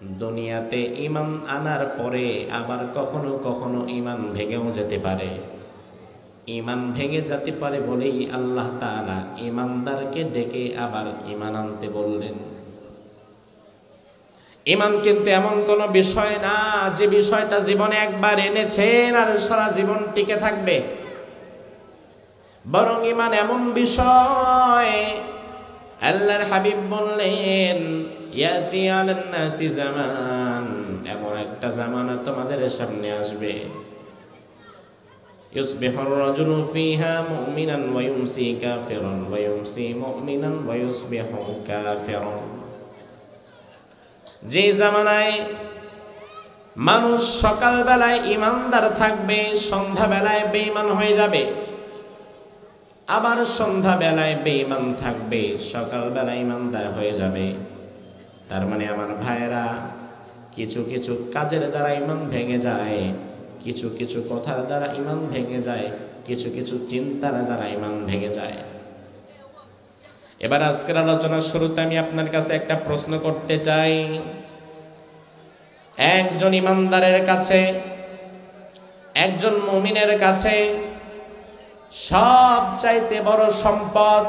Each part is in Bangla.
দুনিয়াতে ঈমান আনার পরে আবার কখনো কখনো ঈমান ভেঙেও যেতে পারে। ঈমান ভেঙে যেতে পারে বলেই আল্লাহ তাআলা ঈমানদারকে ডেকে আবার ঈমান আনতে বললেন। ঈমান কিন্তু এমন কোনো বিষয় না যে বিষয়টা জীবনে একবার এনেছেন আর সারা জীবন টিকে থাকবে। বরং ঈমান এমন বিষয়, আল্লাহর হাবিব বললেন ইয়াতি আলান নাসি জামান, এমন একটা জামানা তোমাদের সামনে আসবে ইউসবিহুর রাজুলু ফিহা মুমিনান ওয়া ইউমসি কাফিরান ওয়া ইউমসি মুমিনান ওয়া ইউসবিহু কাফিরান। যে জামানায় মানুষ সকালবেলায় ঈমানদার থাকবে, সন্ধ্যাবেলায় বেঈমান হয়ে যাবে, আবার সন্ধ্যাবেলায় বেঈমান থাকবে, সকালবেলায় ঈমানদার হয়ে যাবে। তার মানে আমার ভাইয়েরা, কিছু কিছু কাজের দ্বারা ঈমান ভেঙে যায়, কিছু কিছু কথার দ্বারা ঈমান ভেঙে যায়, কিছু কিছু চিন্তার দ্বারা ঈমান ভেঙে যায়। এবার আজকের আলোচনার শুরুতে আমি আপনার কাছে একটা প্রশ্ন করতে চাই। একজন ঈমানদারের কাছে, একজন মুমিনের কাছে সব চাইতে বড় সম্পদ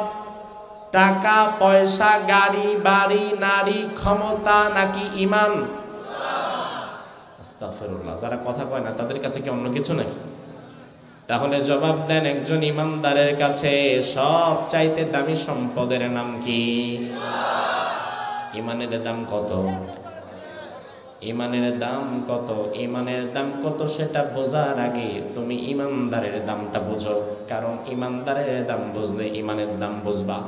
টাকা পয়সা, গাড়ি বাড়ি, নারী, ক্ষমতা নাকি ঈমান? আস্তাগফিরুল্লাহ, যারা কথা কয় না তাদের কাছে কি অন্য কিছু নাকি? তাহলে জবাব দেন, একজন ঈমানদারের কাছে সব চাইতে দামি সম্পদের নাম কি? ঈমানের দাম কত? ঈমানের দাম কত? ঈমানের দাম কত সেটা বোঝার আগে তুমি ঈমানদারের দামটা বোঝো, কারণ ঈমানদারের দাম বুঝলে ঈমানের দাম বুঝবা।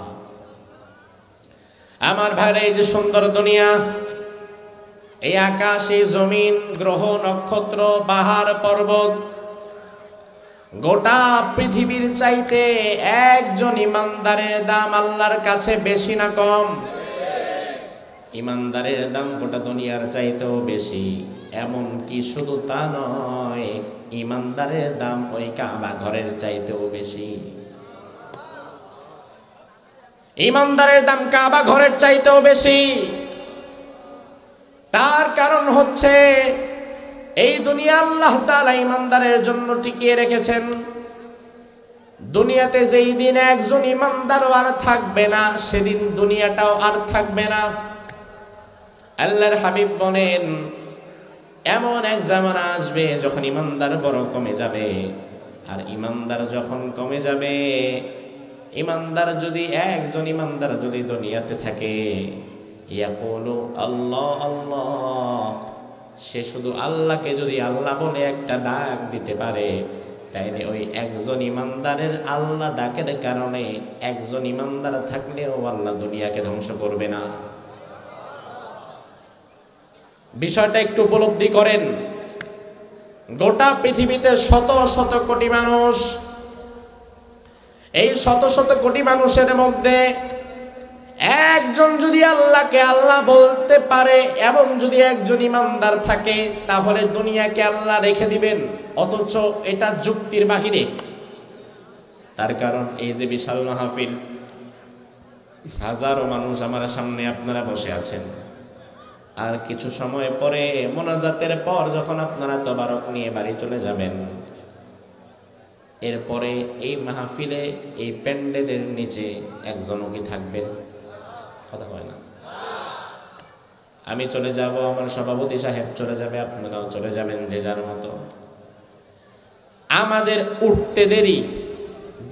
আমার ভাইরা, এই যে সুন্দর দুনিয়া, এই আকাশ, এই জমিন, গ্রহ নক্ষত্র, পাহাড় পর্বত, গোটা পৃথিবীর চাইতে একজন ঈমানদারের দাম আল্লাহর কাছে বেশি না কম? ঈমানদারের দাম গোটা দুনিয়ার চাইতেও বেশি। এমন কি শুধু তা নয়, ঈমানদারের দাম ওই কাবা ঘরের চাইতেও বেশি। ঈমানদারের দাম কাবা ঘরের চাইতেও বেশি। তার কারণ হচ্ছে এই দুনিয়া আল্লাহ তাআলা ঈমানদারের জন্য টিকিয়ে রেখেছেন। দুনিয়াতে যেই দিন একজন ঈমানদারও আর থাকবে না, সেদিন দুনিয়াটাও আর থাকবে না। আল্লাহর হাবিব বলেন, এমন এক জামানা আসবে যখন ঈমানদার বড় কমে যাবে। আর ঈমানদার যখন কমে যাবে, ঈমানদার যদি একজন ঈমানদার যদি দুনিয়াতে থাকে, ইয়াকুলু আল্লাহ আল্লাহ, সে শুধু আল্লাহকে যদি আল্লাহ বলে একটা ডাক দিতে পারে, তাইলে ওই একজন ঈমানদারের আল্লাহ ডাকের কারণে একজন ঈমানদার থাকলেও আল্লাহ দুনিয়াকে ধ্বংস করবে না। বিষয়টা একটু উপলব্ধি করেন। গোটা পৃথিবীতে শত শত কোটি মানুষ, এই শত শত কোটি মানুষের মধ্যে একজন যদি আল্লাহকে আল্লাহ বলতে পারে এবং যদি একজন ঈমানদার থাকে, তাহলে দুনিয়াকে আল্লাহ রেখে দিবেন। অথচ এটা যুক্তির বাহিরে। তার কারণ এই যে বিশাল মাহফিল, হাজারো মানুষ আমার সামনে আপনারা বসে আছেন, আর কিছু সময় পরে মোনাজাতের পর যখন আপনারা তবারক নিয়ে বাড়ি চলে যাবেন, এরপরে এই মাহফিলে, এই প্যান্ডেলের নিচে একজনও কি থাকবেন? কথা হয় না। আমি চলে যাব, আমার সভাপতি সাহেব চলে যাবে, আপনারাও চলে যাবেন যে যার মতো। আমাদের উঠতে দেরি,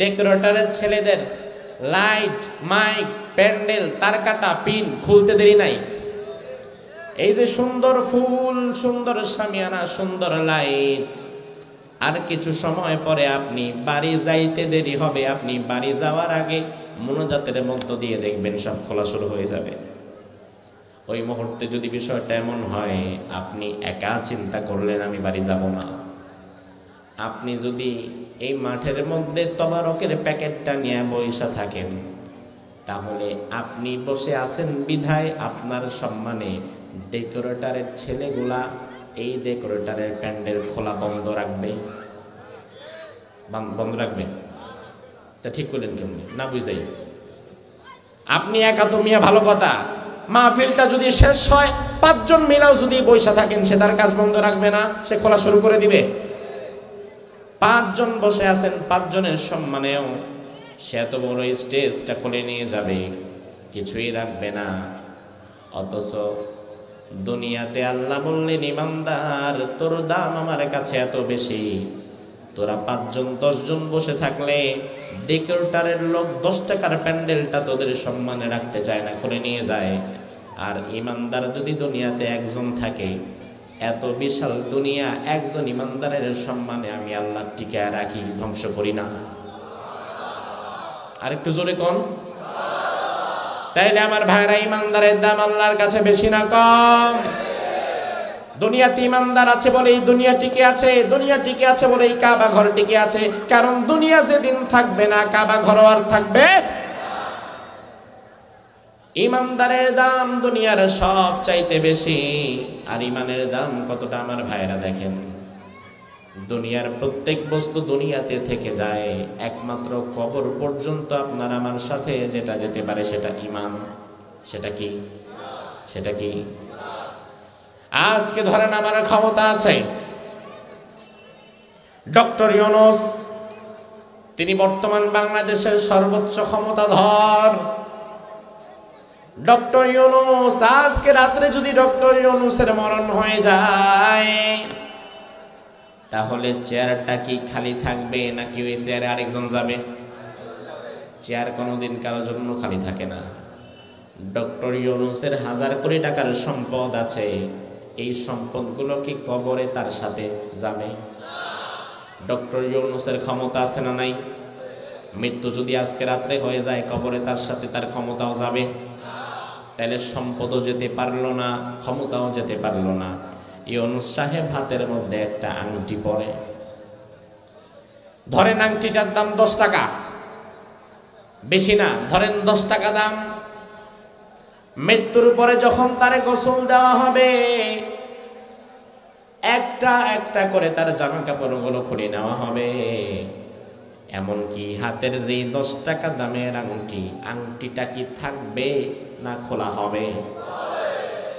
ডেকোরেটরের ছেলেদের লাইট, মাইক, প্যান্ডেল, তারকাটা, পিন খুলতে দেরি নাই। এই যে সুন্দর ফুল, সুন্দর শামিয়ানা, সুন্দর লাইট, আর কিছু সময় পরে আপনি বাড়ি যাইতে দেরি হবে। আপনি বাড়ি যাওয়ার আগে মোনাজাতের মধ্য দিয়ে দেখবেন সব খোলা শুরু হয়ে যাবে। ওই মুহূর্তে যদি বিষয়টা এমন হয়, আপনি একা চিন্তা করলেন আমি বাড়ি যাব না। আপনি যদি এই মাঠের মধ্যে তবারকের প্যাকেটটা নিয়ে বসে থাকেন, তাহলে আপনি বসে আছেন বিধায় আপনার সম্মানে ডেকোরেটরের ছেলেগুলা এই ডেকোরেটরের প্যান্ডেল খোলা বন্ধ রাখবে। বন্ধ রাখবে? তা ঠিক করলেন কেমনি? না বুঝাই। আপনি একা তো মিয়া ভালো কথা, মাহফিলটা যদি শেষ হয় পাঁচজন মিলাও যদি বসে থাকেন, সে তার কাজ বন্ধ রাখবে না, সে খোলা শুরু করে দিবে। পাঁচজন বসে আছেন, পাঁচজনের সম্মানেও সে এত বড় স্টেজটা খুলে নিয়ে যাবে, কিছুই রাখবে না। অথচ দুনিয়াতে আল্লাহ বললেন, ইমানদার তোর দাম আমার কাছে এত বেশি, তোরা 5 জন 10 জন বসে থাকলে ডেকোরেটরের লোক 10 টাকার প্যান্ডেলটা তোদের সম্মানে রাখতে চায় না, খুলে নিয়ে যায়। আর ইমানদার যদি দুনিয়াতে একজন থাকে, এত বিশাল দুনিয়া একজন ইমানদারের সম্মানে আমি আল্লাহ টিকায় রাখি, ধ্বংস করি না। আর একটু জোরে কোন। তাইলে আমার ভাইরা, ইমানদারের দাম আল্লাহর কাছে বেশি না কম? দুনিয়াতে ইমানদার আছে বলেই দুনিয়া টিকে আছে, দুনিয়া টিকে আছে বলেই কাবা ঘর টিকে আছে। কারণ দুনিয়া যেদিন থাকবে না, কাবা ঘর আর থাকবে। ইমানদারের দাম দুনিয়ার সব চাইতে বেশি। আর ইমানের দাম কতটা আমার ভাইরা দেখেন, দুনিয়ার প্রত্যেক বস্তু দুনিয়াতে থেকে যায়, একমাত্র কবর পর্যন্ত আপনার আমার সাথে যেটা যেতে পারে সেটা ঈমান। সেটা কি? সেটা কি? আজকে ধরেন আমার ক্ষমতা আছে, ডক্টর ইউনূস তিনি বর্তমান বাংলাদেশের সর্বোচ্চ ক্ষমতাধর। ডক্টর ইউনূস, আজকে রাত্রে যদি ডক্টর ইউনূসের মরণ হয়ে যায়, তাহলে চেয়ারটা কি খালি থাকবে নাকি ওই চেয়ারে আরেকজন যাবে? চেয়ার কোনোদিন কারোর জন্য খালি থাকে না। ডক্টর ইউনূসের 1000 কোটি টাকার সম্পদ আছে, এই সম্পদগুলো কি কবরে তার সাথে যাবে? ডক্টর ইউনূসের ক্ষমতা আছে না নাই? মৃত্যু যদি আজকে রাত্রে হয়ে যায়, কবরে তার সাথে তার ক্ষমতাও যাবে। তাহলে সম্পদও যেতে পারলো না, ক্ষমতাও যেতে পারলো না। ইউনূস সাহেব হাতের মধ্যে একটা আংটি পরে, ধরেন আংটিটার দাম 10 টাকা, বেশি না, ধরেন 10 টাকা দাম। মৃত্যুর পরে যখন তারে গোসল দেওয়া হবে, একটা একটা করে তার জামা কাপড়গুলো খুলে নেওয়া হবে। এমনকি হাতের যে 10 টাকা দামের আংটি, আংটিটা কি থাকবে না খোলা হবে?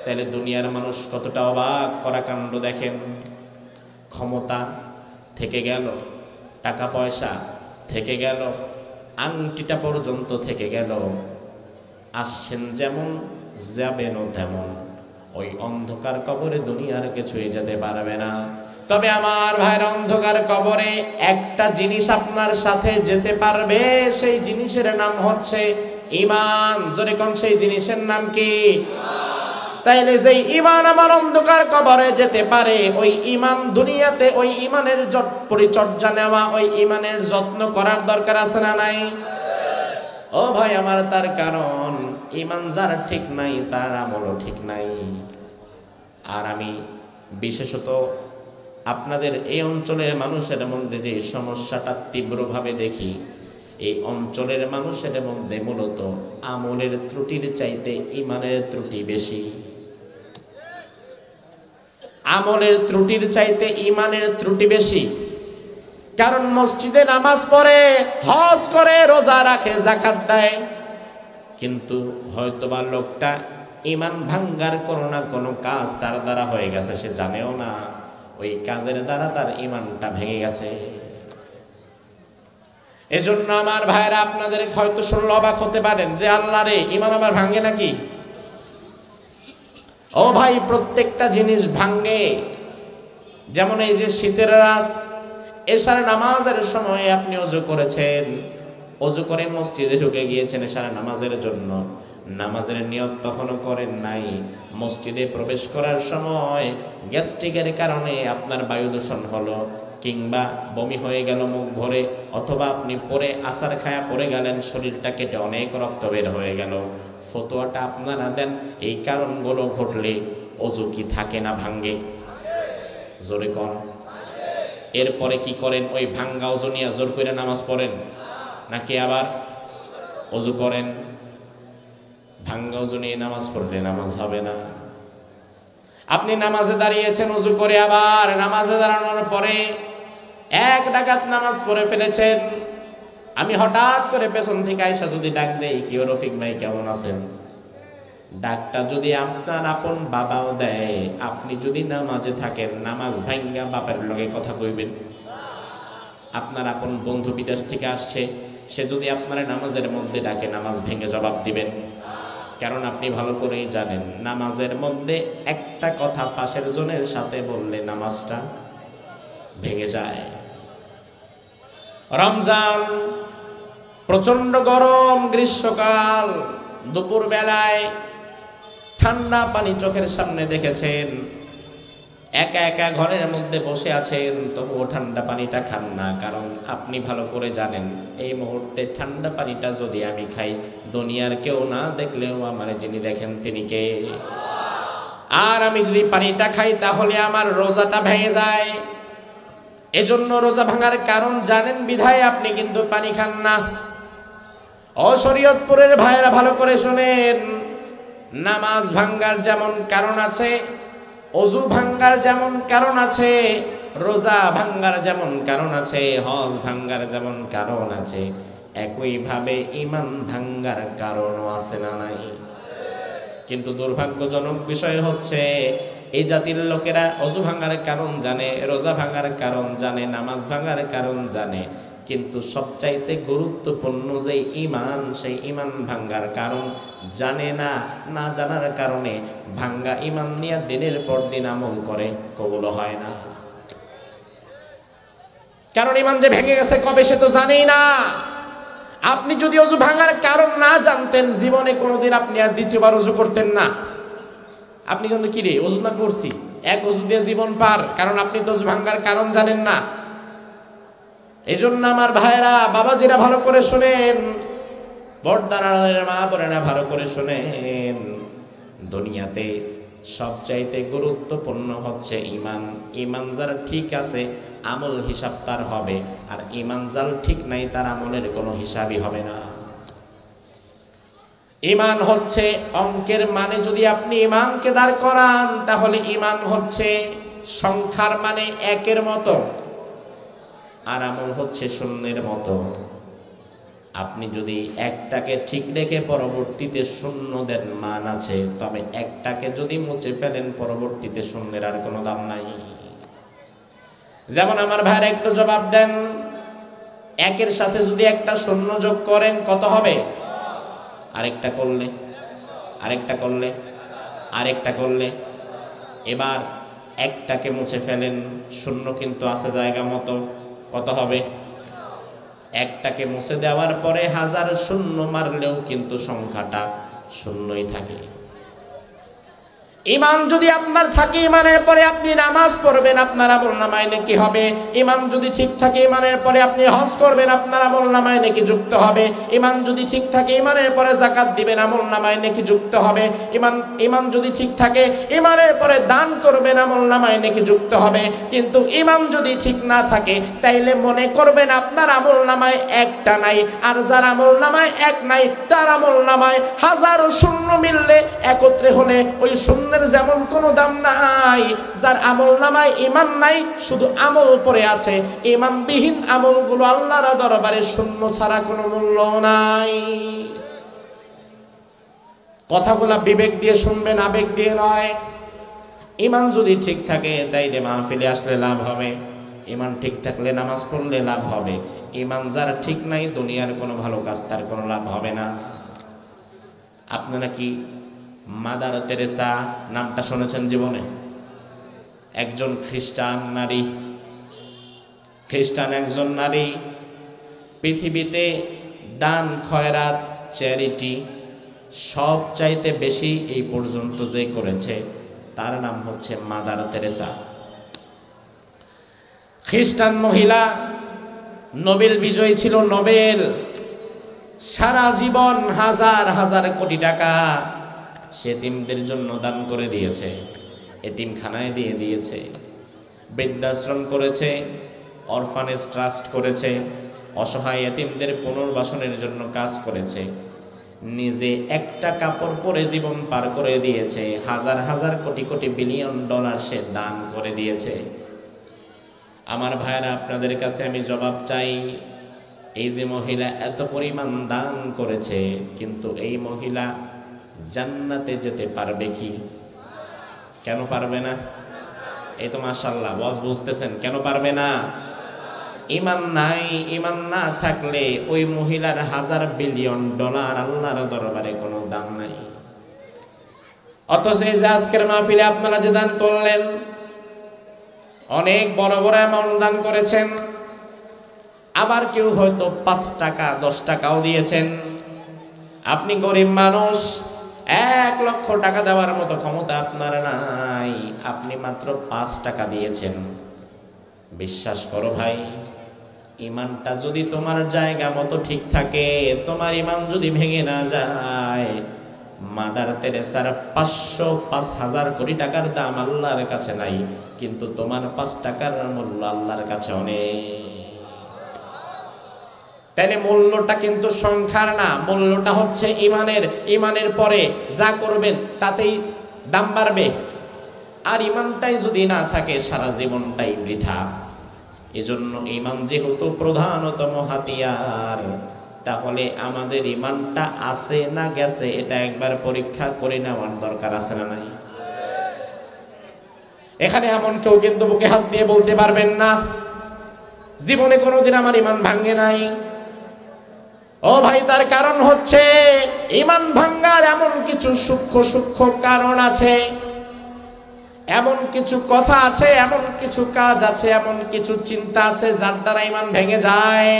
তাহলে দুনিয়ার মানুষ কতটা অবাক করা কাণ্ড দেখেন। ক্ষমতা থেকে গেল, টাকা পয়সা থেকে গেল, আংটিটা পর্যন্ত থেকে গেল। আসছেন যেমন, যাবেনও তেমন। ওই অন্ধকার কবরে দুনিয়ার কিছুই যেতে পারবে না। তবে আমার ভাইরা, অন্ধকার কবরে একটা জিনিস আপনার সাথে যেতে পারবে, সেই জিনিসের নাম হচ্ছে ঈমান। জোরে কোন, সেই জিনিসের নাম কি? তাইলে যেই ঈমান আমার অন্ধকার কবরে যেতে পারে, ওই ঈমান দুনিয়াতে, ওই ঈমানের পরিচর্যা নেওয়া, ওই ঈমানের যত্ন করার দরকার আছে না নাই? ও ভাই আমার, তার কারণ ঈমান যার ঠিক নাই, তার আমলও ঠিক নাই। আর আমি বিশেষত আপনাদের এই অঞ্চলের মানুষের মধ্যে যে সমস্যাটা তীব্রভাবে দেখি, এই অঞ্চলের মানুষের মধ্যে মূলত আমলের ত্রুটির চাইতে ঈমানের ত্রুটি বেশি। আমলের ত্রুটির চাইতে ঈমানের ত্রুটি বেশি। কারণ মসজিদে নামাজ পড়ে, হজ করে, রোজা রাখে, যাকাত দেয়, কিন্তু হয়তোবা লোকটা ঈমান ভাঙ্গার কোনো না কোনো কাজ তার দ্বারা হয়ে গেছে, সে জানেও না ওই কাজের দ্বারা তার ঈমানটা ভেঙে গেছে। এজন্য আমার ভাইরা, আপনাদের হয়তো শুনলে অবাক হতে পারেন যে আল্লাহ রে, ঈমান আবার ভাঙে নাকি? ও ভাই, প্রত্যেকটা জিনিস ভাঙে। যেমন এই যে শীতের রাত, এশার নামাজের সময় আপনি ওযু করেছেন, ওযু করে মসজিদে ঢুকে গিয়েছেন এশার নামাজের জন্য, নামাজের নিয়ত তখনও করেন নাই। মসজিদে প্রবেশ করার সময় গ্যাস্ট্রিকের কারণে আপনার বায়ু দূষণ হলো, কিংবা বমি হয়ে গেল মুখ ভরে, অথবা আপনি পরে আসার খায়া পড়ে গেলেন, শরীরটা কেটে অনেক রক্ত বের হয়ে গেল। ফতোয়াটা আপনারা দেন, এই কারণগুলো ঘটলে ওযু কি থাকে না ভাঙ্গে? জোরে কোন। এরপরে কি করেন? ওই ভাঙ্গা ওযু নিয়ে জোর করে নামাজ পড়েন, নাকি আবার ওযু করেন? ভাঙ্গা ওযু নিয়ে নামাজ পড়লে নামাজ হবে না। আপনি নামাজে দাঁড়িয়েছেন ওযু করে, আবার নামাজে দাঁড়ানোর পরে 1 রাকাত নামাজ পড়ে ফেলেছেন। আমি হঠাৎ করে পেছন থেকে আয়েশা যদি ডাক দেই, কি রফিক ভাই কেমন আছেন? ডাকটা যদি আপনার আপন বাবাও দেয়, আপনি যদি নামাজে থাকেন, নামাজ ভাঙ্গা বাপের লগে কথা কইবেন? আপনার আপন বন্ধু বিদেশ থেকে আসছে, সে যদি আপনার নামাজের মধ্যে ডাকে, নামাজ ভেঙে জবাব দিবেন? কারণ আপনি ভালো করেই জানেন নামাজের মধ্যে একটা কথা পাশের জনের সাথে বললে নামাজটা ভেঙে যায়। রমজান, প্রচন্ড গরম, গ্রীষ্মকাল, দুপুর বেলায় ঠান্ডা পানি চোখের সামনে দেখেছেন, একা একা ঘরের মধ্যে বসে আছেন, তবুও ঠান্ডা পানিটা খান না। কারণ আপনি ভালো করে জানেন এই মুহূর্তে ঠান্ডা পানিটা যদি আমি খাই, দুনিয়ার কেউ না দেখলেও আমার যিনি দেখেন তিনি কে? আর আমি যদি পানিটা খাই তাহলে আমার রোজাটা ভেঙে যায়। এজন্য রোজা ভাঙার কারণ জানেন বিধায় আপনি কিন্তু পানি খান না। ও শরীয়তপুরের ভাইয়েরা ভালো করে শোনেন, নামাজ ভাঙ্গার যেমন কারণ আছে, অজু ভাঙ্গার যেমন কারণ আছে, রোজা ভাঙ্গার যেমন কারণ আছে, হজ ভাঙ্গার যেমন কারণ আছে, একইভাবে ঈমান ভাঙ্গার কারণও আছে না নাই? কিন্তু দুর্ভাগ্যজনক বিষয় হচ্ছে এই জাতির লোকেরা অজু ভাঙ্গার কারণ জানে, রোজা ভাঙ্গার কারণ জানে, নামাজ ভাঙ্গার কারণ জানে, কিন্তু সবচাইতে গুরুত্বপূর্ণ যে ঈমান, সেই ঈমান ভাঙ্গার কারণ জানে না। না জানার কারণে ভাঙ্গা ঈমান নিয়ে দিনের পর দিন আমল করে, কবুল হয় না। কারণ ঈমান যে ভেঙে গেছে কবে সে তো জানেই না। আপনি যদি অজু ভাঙার কারণ না জানতেন, জীবনে কোনোদিন আপনি আর দ্বিতীয়বার অজু করতেন না। আপনি কিন্তু কি রে অজু না করছি, এক অজু দিয়ে জীবন পার, কারণ আপনি তো অজু ভাঙার কারণ জানেন না। এই জন্য আমার ভাইয়েরা, বাবাজিরা ভালো করে শোনেন, পর্দার আড়ালের মা বোনেরা ভালো করে শোনেন, দুনিয়াতে সবচাইতে গুরুত্বপূর্ণ হচ্ছে ঈমান। ঈমান যার ঠিক আছে আমল হিসাব তার হবে, আর ঈমান যার ঠিক নাই তার আমলের কোনো হিসাবই হবে না। ঈমান হচ্ছে অঙ্কের মানে, যদি আপনি ঈমানকে দাঁড় করান তাহলে ঈমান হচ্ছে সংখ্যার মানে একের মতো, আর আমল হচ্ছে শূন্যের মতো। আপনি যদি একটাকে ঠিক রেখে পরবর্তীতে শূন্য দেন মান আছে, তবে একটাকে যদি মুছে ফেলেন পরবর্তীতে শূন্যের আর কোনো দাম নাই। যেমন আমার ভাইয়ের একটু জবাব দেন, একের সাথে যদি একটা শূন্য যোগ করেন কত হবে? আরেকটা করলে, আরেকটা করলে, আরেকটা করলে, এবার একটাকে মুছে ফেলেন, শূন্য কিন্তু আছে জায়গা মতো, কত হবে? একটাকে মুছে দেওয়ার পরে হাজার শূন্য মারলেও কিন্তু সংখ্যাটা শূন্যই থাকে। ঈমান যদি আপনার থাকে, ঈমানের পরে আপনি নামাজ পড়বেন, আপনার আমলনামায় নেকি হবে। ঈমান যদি ঠিক থাকে, ঈমানের পরে আপনি হজ করবেন, আপনার আমলনামায় নেকি যুক্ত হবে। ঈমান যদি ঠিক থাকে, ঈমানের পরে যাকাত দিবেন, আমলনামায় নেকি যুক্ত হবে। ঈমান যদি ঠিক থাকে, ঈমানের পরে দান করবেন, আমলনামায় নেকি যুক্ত হবে। কিন্তু ঈমান যদি ঠিক না থাকে, তাইলে মনে করবেন আপনার আমলনামায় একটা নাই, আর যার আমলনামায় এক নাই তার আমলনামায় হাজারো শূন্য মিললে একত্রে হলে ওই শূন্য যেমন কোনো দাম নাই। যার আমলনামায় ঈমান নাই, শুধু আমল পড়ে আছে, ঈমানবিহীন আমলগুলো আল্লাহর দরবারে শূন্য ছাড়া কোনো মূল্য নাই। কথাগুলা বিবেক দিয়ে শুনবেন, আবেগ দিয়ে নয়। ঈমান যদি ঠিক থাকে তাইলে মাহফিলে আসলে লাভ হবে, ঈমান ঠিক থাকলে নামাজ পড়লে লাভ হবে। ঈমান যার ঠিক নাই, দুনিয়ার কোনো ভালো কাজ তার কোনো লাভ হবে না। আপনারা কি মাদার তেরেসা নামটা শুনেছেন জীবনে? একজন খ্রিস্টান নারী, খ্রিস্টান একজন নারী পৃথিবীতে দান, খয়রাত, চ্যারিটি সব চাইতে বেশি এই পর্যন্ত যে করেছে তার নাম হচ্ছে মাদার তেরেসা। খ্রিস্টান মহিলা, নোবেল বিজয়ী ছিল, নোবেল। সারা জীবন হাজার হাজার কোটি টাকা সে এতিমদের জন্য দান করে দিয়েছে, এতিমখানায় দিয়ে দিয়েছে, বৃদ্ধাশ্রম করেছে, অরফানেজ ট্রাস্ট করেছে, অসহায় এতিমদের পুনর্বাসনের জন্য কাজ করেছে। নিজে একটা কাপড় পরে জীবন পার করে দিয়েছে, হাজার হাজার কোটি কোটি বিলিয়ন ডলার সে দান করে দিয়েছে। আমার ভাইরা, আপনাদের কাছে আমি জবাব চাই, এই যে মহিলা এত পরিমাণ দান করেছে, কিন্তু এই মহিলা জান্নাতে যেতে পারবে কি? কেন পারবে না? এই তো মাশাআল্লাহ ওয়াজ বুঝতেছেন, কেন পারবে না? ঈমান নাই। ঈমান না থাকলে ওই মহিলার $1000 বিলিয়ন আল্লাহর দরবারে কোনো দাম নাই। অথচ এই যে আজকের মাহফিলে আপনারা যে দান করলেন, অনেক বড় বড় অ্যামাউন্ট দান করেছেন, আবার কেউ হয়তো 5 টাকা 10 টাকাও দিয়েছেন। আপনি গরিব মানুষ, 1 লক্ষ টাকা দেওয়ার মতো ক্ষমতা আপনার নাই, আপনি মাত্র 5 টাকা দিয়েছেন। বিশ্বাস করো ভাই, ঈমানটা যদি তোমার জায়গা মতো ঠিক থাকে, তোমার ঈমান যদি ভেঙে না যায়, মাদার তেরেসার 500-5000 কোটি টাকার দাম আল্লাহর কাছে নাই, কিন্তু তোমার 5 টাকার মূল্য আল্লাহর কাছে অনেক। তাইলে মূল্যটা কিন্তু সংখ্যার না, মূল্যটা হচ্ছে ঈমানের। ঈমানের পরে যা করবেন তাতেই দাম বাড়বে। আর ঈমানটাই যদি না থাকে, সারা জীবনটাই বৃথা। এজন্য ঈমান যেহেতু প্রধানতম হাতিয়ার, তাহলে আমাদের ঈমানটা আছে না গেছে এটা একবার পরীক্ষা করে নেওয়ার দরকার আছে না নাই? এখানে এমন কেউ কিন্তু বুকে হাত দিয়ে বলতে পারবেন না জীবনে কোনোদিন আমার ঈমান ভাঙে নাই। ও ভাই, তার কারণ হচ্ছে ঈমান ভাঙার এমন কিছু সূক্ষ্ম সূক্ষ্ম কারণ আছে, এমন কিছু কথা আছে, এমন কিছু কাজ আছে, এমন কিছু চিন্তা আছে যার দ্বারা ঈমান ভেঙে যায়।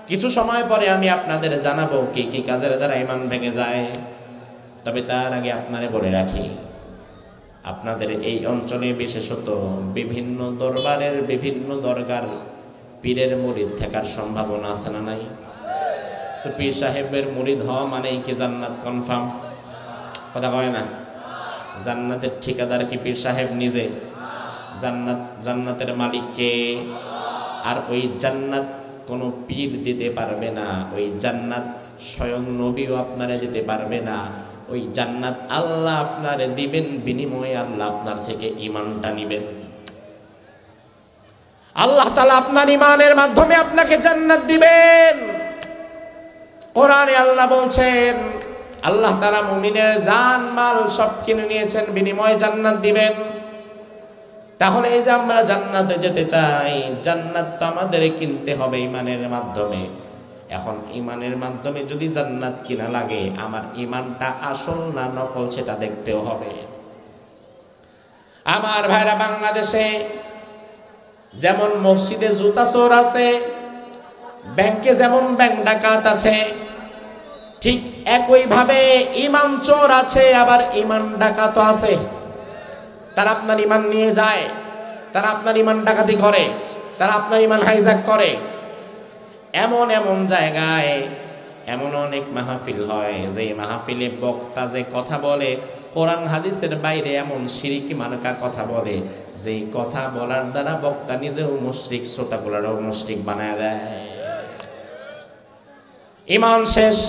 কিছু সময় পরে আমি আপনাদের জানাবো কি কি কাজের দ্বারা ঈমান ভেঙে যায়। তবে তার আগে আপনারে বলে রাখি, আপনাদের এই অঞ্চলে বিশেষত বিভিন্ন দরবারের বিভিন্ন দরগার পীরের মুরিদ থাকার সম্ভাবনা আছে না নাই? তো পীর সাহেবের মুরিদ হওয়া মানেই কি জান্নাত কনফার্ম? কথা কয় না? জান্নাতের ঠিকাদার কি পীর সাহেব নিজে? জান্নাতের মালিক কে? আর ওই জান্নাত কোনো পীর দিতে পারবে না, ওই জান্নাত স্বয়ং নবীও আপনারা দিতে পারবে না। ওই জান্নাত আল্লাহ আপনারে দিবেন, বিনিময়ে আল্লাহ আপনার থেকে ঈমানটা নিবেন। আল্লাহ তাআলা আপনার ঈমানের মাধ্যমে আপনাকে জান্নাত দিবেন। কোরআনে আল্লাহ বলছেন, আল্লাহ তাআলা মুমিনের জান মাল সব কিনে নিয়েছেন, বিনিময়ে জান্নাত দিবেন। তাহলে এই যে আমরা জান্নাতে যেতে চাই, জান্নাত তো আমাদের কিনতে হবে ঈমানের মাধ্যমে। এখন ঈমানের মাধ্যমে যদি জান্নাত কিনা লাগে, আমার ঈমানটা আসল না নকল সেটা দেখতেও হবে। আমার ভাইরা, বাংলাদেশে যেমন মসজিদে জুতা চোর আছে, ব্যাংকে যেমন ব্যাংক ডাকাত আছে, ঠিক একইভাবে ঈমান চোর আছে, আবার ঈমান ডাকাতও আছে। তারা আপনার ঈমান নিয়ে যায়, তারা আপনার ঈমান ডাকাতি করে, তারা আপনার ঈমান হাইজ্যাক করে। এমন এমন জায়গায় এমন অনেক মাহফিল হয়, যে মাহফিলে বক্তা যে কথা বলে কোরআন হাদিসের বাইরে এমন শিরকি মানকা কথা বলে, যে কথা বলার দ্বারা বক্তা নিজেও মুশরিক, শ্রোতাগুলারও মুশরিক বানায় দেয়। ঈমান শেষ।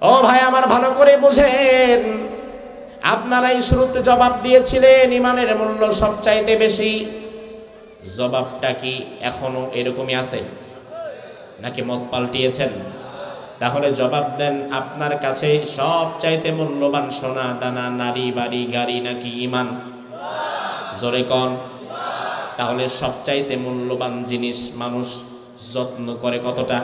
ও ভাই আমার, ভালো করে বুঝেন, আপনারাই শুরুতে জবাব দিয়েছিলেন ঈমানের মূল্য সবচাইতে বেশি। জবাবটা কি এখনো এরকমই আছে নাকি মত পাল্টিয়েছেন? তাহলে জবাব দেন, আপনার কাছে সবচাইতে মূল্যবান সোনা দানা, নারী বাড়ি গাড়ি নাকি ঈমান? জোরে কোন। তাহলে সবচাইতে মূল্যবান জিনিস মানুষ যত্ন করে কতটা?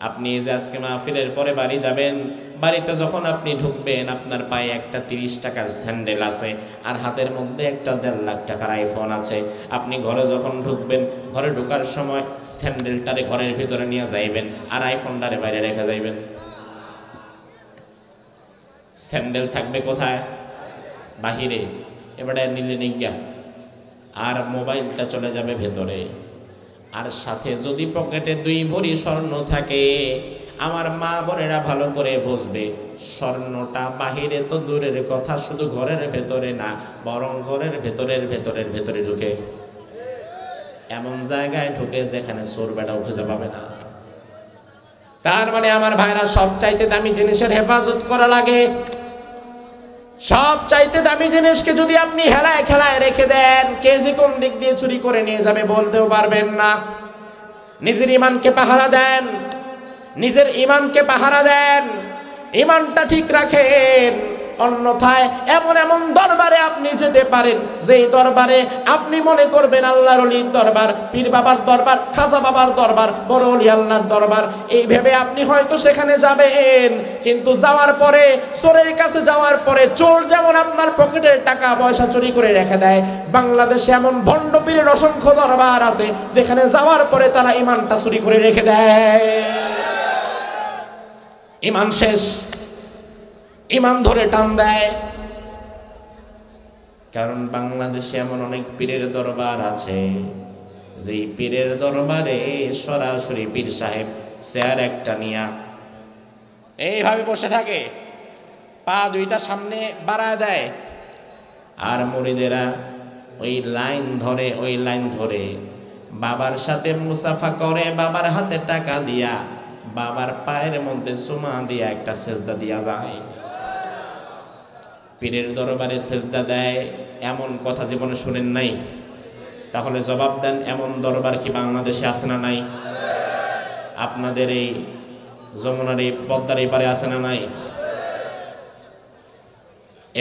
আপনি যে আজকে মাহফিলের পরে বাড়ি যাবেন, বাড়িতে যখন আপনি ঢুকবেন, আপনার পায়ে একটা 30 টাকার স্যান্ডেল আছে, আর হাতের মধ্যে একটা 1.5 লাখ টাকার আইফোন আছে। আপনি ঘরে যখন ঢুকবেন, ঘরে ঢোকার সময় স্যান্ডেলটারে ঘরের ভিতরে নিয়ে যাইবেন, আর আইফোনটারে বাইরে রেখে যাইবেন। স্যান্ডেল থাকবে কোথায়? বাহিরে। এবারে নিলে নিজ্ঞা, আর মোবাইলটা চলে যাবে ভেতরে। আর সাথে যদি পকেটে 2 ভরি স্বর্ণ থাকে, আমার মা বোনেরা ভালো করে বুঝবে, স্বর্ণটা বাহিরে তো দূরের কথা, শুধু ঘরের ভেতরে না, বরং ঘরের ভেতরে ঢুকে, এমন জায়গায় ঢুকে যেখানে চোর বেটাও খুঁজে পাবে না। তার মানে আমার ভাইরা, সবচাইতে দামি জিনিসের হেফাজত করা লাগে। সবচাইতে দামি জিনিসকে যদি আপনি হেলায় খেলায় রেখে দেন, কে যে কোন দিক দিয়ে চুরি করে নিয়ে যাবে বলতেও পারবেন না। নিজের ঈমানকে পাহারা দেন, নিজের ঈমানকে পাহারা দেন। ইমানটা ঠিক রাখেন, অন্যথায় এমন এমন দরবারে আপনি যেতে পারেন যেই দরবারে আপনি মনে করবেন আল্লাহর ওলির দরবার, পীর বাবার দরবার, খাজা বাবার দরবার, বড় ওলি আল্লাহর দরবার, এই ভেবে আপনি হয়তো সেখানে যাবেন, কিন্তু যাওয়ার পরে চোরের কাছে যাওয়ার পরে চোর যেমন আপনার পকেটের টাকা পয়সা চুরি করে রেখে দেয়, বাংলাদেশে এমন ভণ্ড পীরের অসংখ্য দরবার আছে যেখানে যাওয়ার পরে তারা ইমানটা চুরি করে রেখে দেয়। ইমান শেষ, ইমান ধরে টান দেয়। কারণ বাংলাদেশে এমন অনেক পীরের দরবার আছে যেই পীরের দরবারে সরাসরি পীর সাহেব চেয়ার একটা নিয়া এইভাবে বসে থাকে, পা দুইটা সামনে বাড়ায় দেয়, আর মুরিদেরা ওই লাইন ধরে বাবার সাথে মুসাফা করে, বাবার হাতে টাকা দিয়া, বাবার পায়ের মধ্যে চুমা দিয়া একটা সেজদা দিয়া যায়। পীরের দরবারে সেজদা দেয়, এমন কথা জীবনে শুনেন নাই? তাহলে জবাব দেন, এমন দরবার কি বাংলাদেশে আছে না নাই? আপনাদের এই যমুনার এই পদ্মার এই পারে আছে না নাই?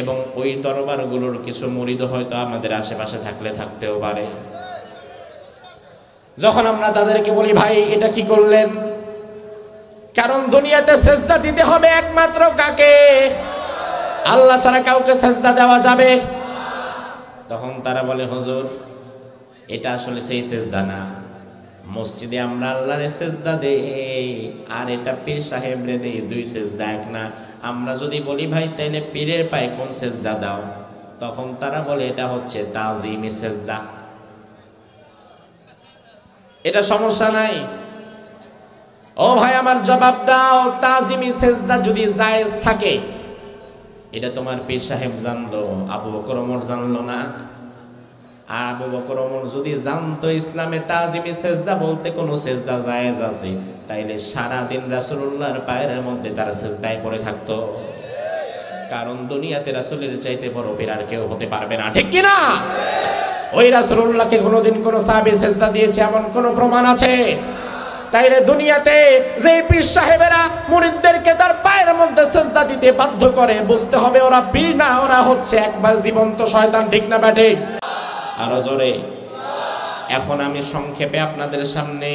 এবং ওই দরবারগুলোর কিছু মুরিদ হয়তো আমাদের আশেপাশে থাকতেও পারে। যখন আমরা তাদেরকে বলি ভাই এটা কি করলেন, কারণ দুনিয়াতে সেজদা দিতে হবে একমাত্র কাকে? আল্লাহ ছাড়া কাউকে সেজদা দেওয়া যাবে? তখন তারা বলে হুজুর এটা আসলে সেই সেজদা না, মসজিদে আমরা আল্লাহরে সেজদা দেই আর এটা পীর সাহেবরে দেই, দুই সেজদা এক না। আমরা যদি বলি ভাই তাইলে পীরের পায়ে কোন সেজদা দাও, তখন তারা বলে এটা হচ্ছে তাজিমি সেজদা। এটা সমস্যা নাই। ও ভাই আমার জবাব দাও, তাজিমি সেজদা যদি জায়েজ থাকে, এটা তোমার পীর সাহেব জানলো, আবু বকর ওমর জানলো না? আবু বকর ওমর যদি জানতো ইসলামে তাজিমি সেজদা বলতে কোনো সেজদা জায়েজ আছে, তাইলে সারাদিন রাসূলুল্লাহর পায়ের মধ্যে তারা সেজদায় পড়ে থাকতো। কারণ দুনিয়াতে রাসূলের চাইতে বড় পীর আর কেউ হতে পারবে না, ঠিক কি না? ওই রাসূলুল্লাহকে কোনোদিন কোন সাহাবী সেজদা দিয়েছে এমন কোন প্রমাণ আছে? তাইলে দুনিয়াতে যে পীর সাহেবেরা মুরিদদেরকে তার পায়ের মধ্যে সেজদা দিতে বাধ্য করে, বুঝতে হবে ওরা পীর না, ওরা হচ্ছে একবার জীবন্ত শয়তান, ঠিক না ব্যাটে? আরো জোরে। এখন আমি সংক্ষেপে আপনাদের সামনে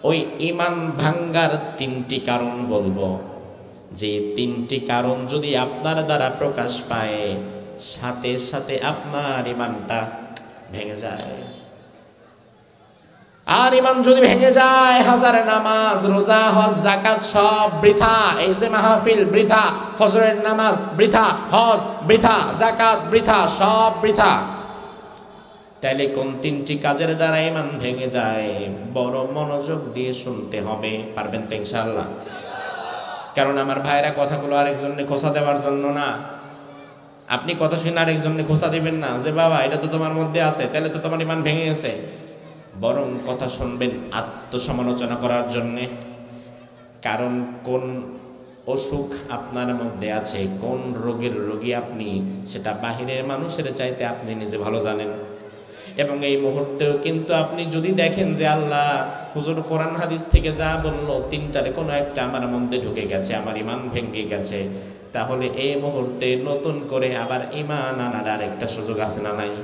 ওই ঈমান ভাঙ্গার তিনটি কারণ বলবো, যে তিনটি কারণ যদি আপনার দ্বারা প্রকাশ পায় সাথে সাথে আপনার ঈমানটা ভেঙে যায়। আর ঈমান যদি ভেঙে যায়, হাজার নামাজ, রোজা, হজ, যাকাত সব বৃথা, এই যে মাহফিল বৃথা, ফজরের নামাজ বৃথা, হজ বৃথা, যাকাত বৃথা, সব বৃথা। তাইলে কোন তিনটি কাজের দ্বারা ঈমান ভেঙে যায়? বড় মনোযোগ দিয়ে শুনতে হবে, পারবেন তো ইনশাআল্লাহ? কারণ আমার ভাইরা কথাগুলো আরেকজনকে খোঁচা দেওয়ার জন্য না। আপনি কথা শুনে আরেকজনকে খোঁচা দিবেন না যে বাবা এটা তো তোমার মধ্যে আছে, তাহলে তো তোমার ঈমান ভেঙে গেছে। বরং কথা শুনবেন আত্মসমালোচনা করার জন্যে। কারণ কোন অসুখ আপনার মধ্যে আছে, কোন রোগের রোগী আপনি, সেটা বাহিরের মানুষের চাইতে আপনি নিজে ভালো জানেন। এবং এই মুহূর্তেও কিন্তু আপনি যদি দেখেন যে আল্লাহ হুজুর কোরআন হাদিস থেকে যা বললো তিনটারে কোনো একটা আমার মধ্যে ঢুকে গেছে, আমার ঈমান ভেঙে গেছে, তাহলে এই মুহূর্তে নতুন করে আবার ঈমান আনার আরেকটা সুযোগ আছে না নাই?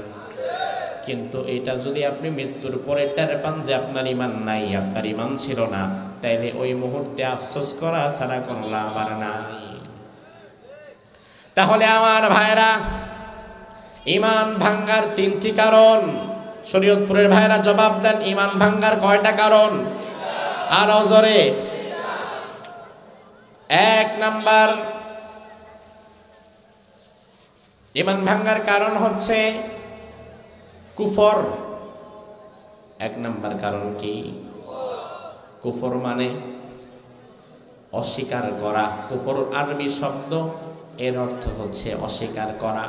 কিন্তু এটা যদি আপনি মৃত্যুর পরে টের পান যে আপনার ঈমান নাই, আপনার ঈমান ছিল না, তাইলে ওই মুহূর্তে আফসোস করা ছাড়া কোনো লাভ আর নাই। তাহলে আমার ভাইরা, ঈমান ভাঙ্গার তিনটি কারণ, শরীয়তপুরের ভাইরা জবাব দেন, ঈমান ভাঙ্গার কয়টা কারণ? আর জোরে। এক নাম্বার ঈমান ভাঙ্গার কারণ হচ্ছে কুফর। এক নাম্বার কারণ কি? কুফর মানে অস্বীকার করা। কুফর আরবি শব্দ, এর অর্থ হচ্ছে অস্বীকার করা।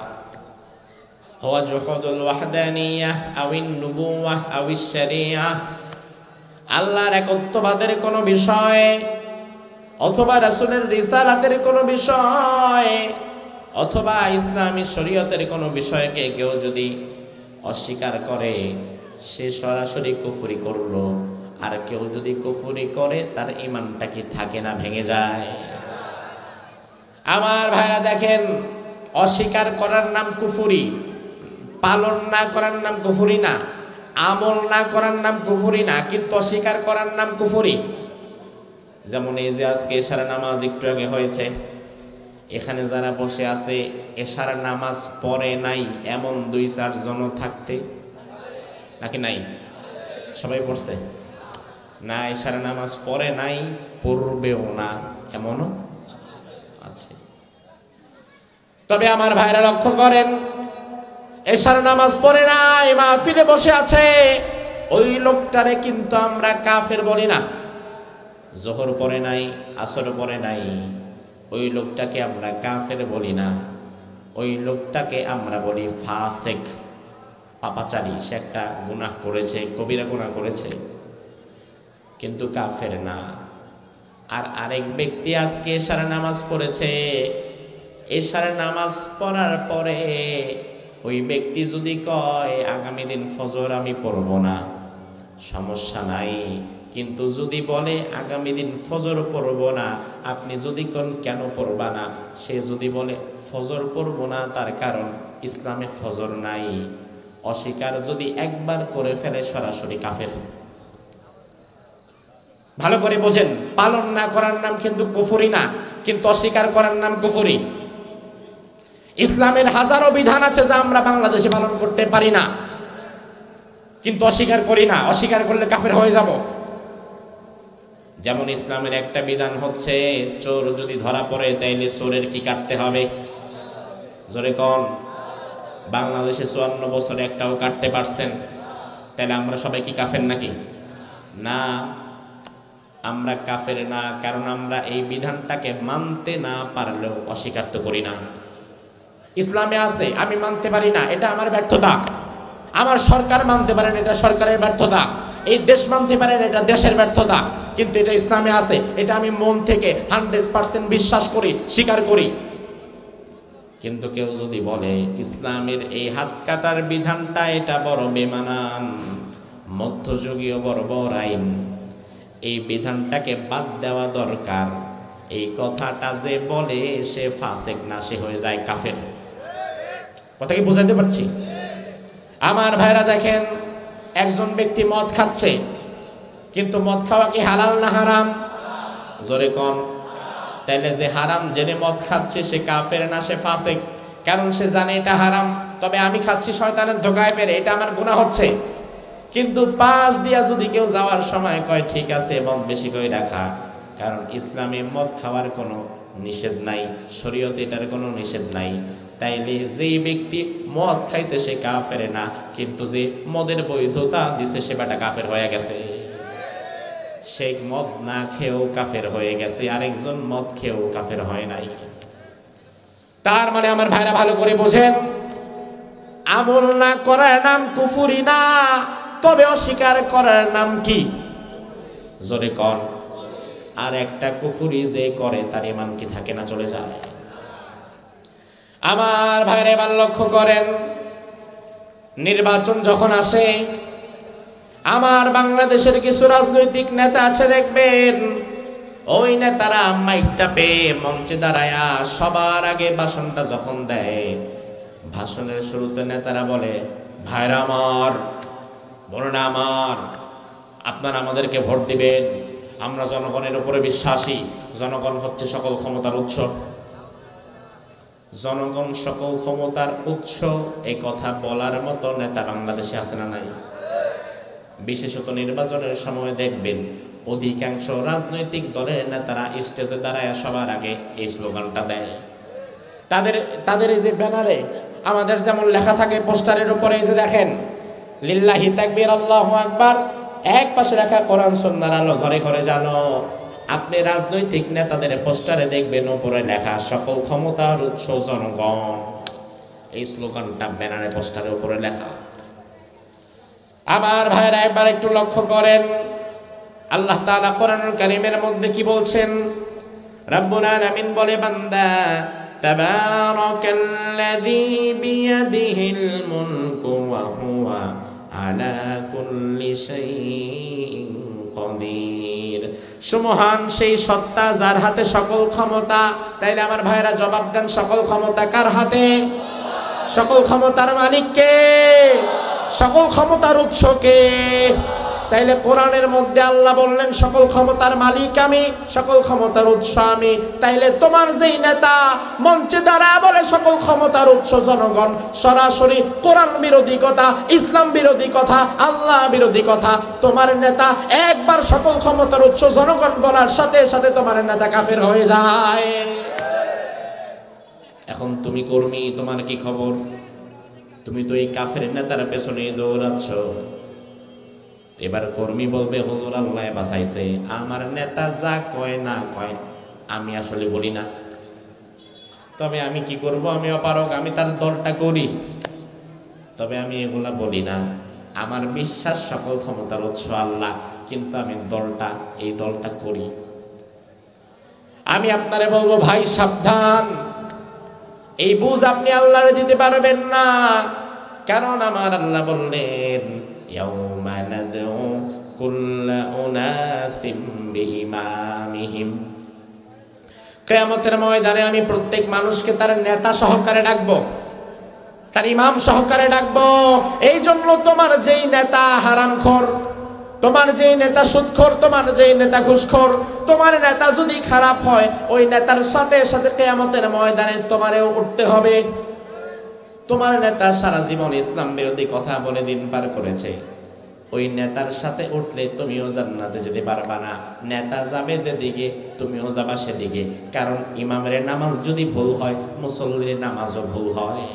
হুয়া জুহুদুল ওয়াহদানিয়াহ আউন নুবুওয়াহ আউশ শরিয়াহ, আল্লাহর একত্ববাদের কোনো বিষয় অথবা রাসূলের রিসালাতের কোনো বিষয় অথবা ইসলামী শরীয়তের কোনো বিষয়কে কেউ যদি অস্বীকার করে, সে সরাসরি কুফরি করলো। আর কেউ যদি কুফরি করে তার ঈমানটা কি থাকে না ভেঙে যায়? আমার ভাইরা দেখেন, অস্বীকার করার নাম কুফরি, পালন না করার নাম কুফরি না, আমল না করার নাম কুফরি না, কিন্তু অস্বীকার করার নাম কুফরি। যেমন এই যে আজকে এশার নামাজ একটু আগে হয়েছে, এখানে যারা বসে আছে এশার নামাজ পড়ে নাই এমন 2-4 জন থাকতে নাকি নাই? সবাই পড়ছে না? এশার নামাজ পড়ে নাই, পড়বেও না এমনও আছে। তবে আমার ভাইরা লক্ষ্য করেন, এশার নামাজ পড়ে নাই, মাহফিলে বসে আছে, ওই লোকটারে কিন্তু আমরা কাফের বলি না। জোহর পড়ে নাই, আসর পড়ে নাই, ওই লোকটাকে আমরা কাফের বলি না, ওই লোকটাকে আমরা বলি ফাসেক, পাপাচারী। সে একটা গুনাহ করেছে, কবিরা গুনাহ করেছে, কিন্তু কাফের না। আর আরেক ব্যক্তি আজকে এশার নামাজ পড়েছে, এশার নামাজ পড়ার পরে ওই ব্যক্তি যদি কয় আগামী দিন ফজর আমি পড়ব না, সমস্যা নাই। কিন্তু যদি বলে আগামী দিন ফজর পড়ব না, আপনি যদি কোন কেন পড়বা না, সে যদি বলে ফজর পড়ব না তার কারণ ইসলামে ফজর নাই, অস্বীকার যদি একবার করে ফেলে সরাসরি কাফের। ভালো করে বোঝেন, পালন না করার নাম কিন্তু কুফরি না, কিন্তু অস্বীকার করার নাম কুফরি। ইসলামের হাজারো বিধান আছে যা আমরা বাংলাদেশে পালন করতে পারি না, কিন্তু অস্বীকার করি না, অস্বীকার করলে কাফের হয়ে যাব। যেমন ইসলামের একটা বিধান হচ্ছে, চোর যদি ধরা পড়ে তাইলে চোরের কি কাটতে হবে? জোরে কোন? বাংলাদেশে 54 বছরে একটাও কাটতে পারছেন? তাহলে আমরা সবাই কি কাফের নাকি? না, আমরা কাফের না, কারণ আমরা এই বিধানটাকে মানতে না পারলেও অস্বীকার তো করি না। ইসলামে আছে, আমি মানতে পারি না, এটা আমার ব্যর্থতা। আমার সরকার মানতে পারেন, এটা সরকারের ব্যর্থতা। এই দেশ মানতে পারেন, এটা দেশের ব্যর্থতা। কিন্তু এটা ইসলামে আছে, এটা আমি মন থেকে 100% বিশ্বাস করি, স্বীকার করি। কিন্তু কেউ যদি বলে ইসলামের এই হাত কাটার বিধানটা এটা বড় বেমানান, মধ্যযুগীয় বর্বর আইন, এই বিধানটাকে বাদ দেওয়া দরকার, এই কথাটা যে বলে সে ফাসেক না, সে হয়ে যায় কাফের। কথা কি বুঝাতে পারছি? আমার ভাইরা দেখেন, একজন ব্যক্তি মদ খাচ্ছে, কিন্তু মদ খাওয়া কি হালাল না হারাম? জোরে কম। তাইলে যে হারাম জেনে মদ খাচ্ছে সে কাফের না, সে ফাসেক? কারণ সে জানে এটা হারাম, তবে আমি খাচ্ছি শয়তানের ধোঁকায় পেরে, এটা আমার গুনাহ হচ্ছে। কিন্তু পাশ দিয়া যদি কেউ যাওয়ার সময় কয় ঠিক আছে মদ বেশি করে রাখা, কারণ ইসলামে মদ খাওয়ার কোনো নিষেধ নাই, শরীয়তে এটার কোনো নিষেধ নাই, তাইলে যেই ব্যক্তি মদ খাইছে সে কাফের না, কিন্তু যে মদের বৈধতা দিছে সে বেটা কাফের হয়ে গেছে। সে মদ না খেয়েও কাফের হয়ে গেছে, আরেকজন মদ খেয়েও কাফের হয় নাই। তার মানে আমার ভাইরা ভালো করে বোঝেন, আমল না করার নাম কুফরি না, তবে অস্বীকার করার নাম কি? জোরে কর। আর একটা কুফরি যে করে তার ঈমান কি থাকে না, চলে যায়? আমার ভাইরা এবার লক্ষ্য করেন, নির্বাচন যখন আসে, আমার বাংলাদেশের কিছু রাজনৈতিক নেতা আছে দেখবেন, ওই নেতারা মাইকটা পেয়ে মঞ্চে দাঁড়ায়া সবার আগে ভাষণটা যখন দেয়, ভাষণের শুরুতে নেতারা বলে, ভাইরা আমার, বোনেরা আমার, আপনারা আমাদেরকে ভোট দিবেন, আমরা জনগণের উপরে বিশ্বাসী, জনগণ হচ্ছে সকল ক্ষমতার উৎস। জনগণ সকল ক্ষমতার উৎস, এই কথা বলার মতো নেতা বাংলাদেশে আছে না নাই? বিশেষত নির্বাচনের সময় দেখবেন অধিকাংশ রাজনৈতিক দলের নেতারা স্টেজে দাঁড়ায় সবার আগে এই স্লোগানটা দেয়। তাদের এই যে ব্যানারে আমাদের যেমন লেখা থাকে পোস্টারের উপরে, এই যে দেখেন, লিল্লাহি তাকবীর, আল্লাহু আকবার, এক পাশে রাখা কোরআন সুন্নাহর আলো ঘরে ঘরে জানো। আপনি রাজনৈতিক নেতাদের পোস্টারে দেখবেন উপরে লেখা সকল ক্ষমতার উৎস জনগণ, এই স্লোগানটা ব্যানারে পোস্টারের উপরে লেখা। আমার ভাইরা একবার একটু লক্ষ্য করেন, আল্লাহ তাআলা কোরআনুল কারীমের মধ্যে কি বলছেন? রব্বুল আলামিন বলে, বান্দা, তাবারাকাল্লাযী বিয়াদিহিল মুলকু ওয়া হুয়া আলা কুল্লি শাইইন কদির। সুমহান সেই সত্তা যার হাতে সকল ক্ষমতা। তাইলে আমার ভাইরা জবাব দেন, সকল ক্ষমতা কার হাতে? সকল ক্ষমতার মালিক কে? সকল ক্ষমতার উৎস কে? তাইলে কোরআনের মধ্যে আল্লাহ বললেন সকল ক্ষমতার মালিক আমি, সকল ক্ষমতার উৎস আমি। তাইলে তোমার যেই নেতা মঞ্চে দাঁড়ায় বলে সকল ক্ষমতার উৎস জনগণ, সরাসরি কোরআন বিরোধী কথা, ইসলাম বিরোধী কথা, আল্লাহ বিরোধী কথা। তোমার নেতা একবার সকল ক্ষমতার উৎস জনগণ বলার সাথে সাথে তোমার নেতা কাফের হয়ে যায়। এখন তুমি কর্মী, তোমার কি খবর? তুমি তো এই কাফের নেতার পেছনে দৌড়াচ্ছ। এবার কর্মী বলবে হুজুর আল্লাহ বাঁচাইছে, আমার নেতা যা কয় না কয় আমি আসলে বলি না, তবে আমি কি করব, আমি অপারগ, আমি তার দলটা করি, তবে আমি এগুলা বলি না। আমার বিশ্বাস সকল ক্ষমতার উৎস আল্লাহ, কিন্তু আমি এই দলটা করি। আমি আপনারে বলবো ভাই সাবধান, এই বুঝ আপনি আল্লাহরে দিতে পারবেন না। কারণ আমার আল্লাহ বললেন ইয়াউমা নাদউ কুল্লা উনাসিম বিইমামিহিম, কিয়ামতের ময়দানে আমি প্রত্যেক মানুষকে তার নেতা সহকারে ডাকবো, তার ইমাম সহকারে ডাকবো। এই জন্য তোমার যেই নেতা হারামখোর, তোমার যেই নেতা সুদখোর, তোমার যেই নেতা ঘুষখোর, তোমার নেতা যদি খারাপ হয়, ওই নেতার সাথে সাথে কিয়ামতের ময়দানে তোমারেও উঠতে হবে। তোমার নেতা সারা জীবন ইসলাম বিরোধী কথা বলে দিন পার করেছে, ওই নেতার সাথে উঠলে তুমিও জান্নাতে যেতে পারবা না। নেতা যাবে যেদিকে তুমিও যাবা সেদিকে। কারণ ইমামের নামাজ যদি ভুল হয়, মুসল্লির নামাজও ভুল হয়।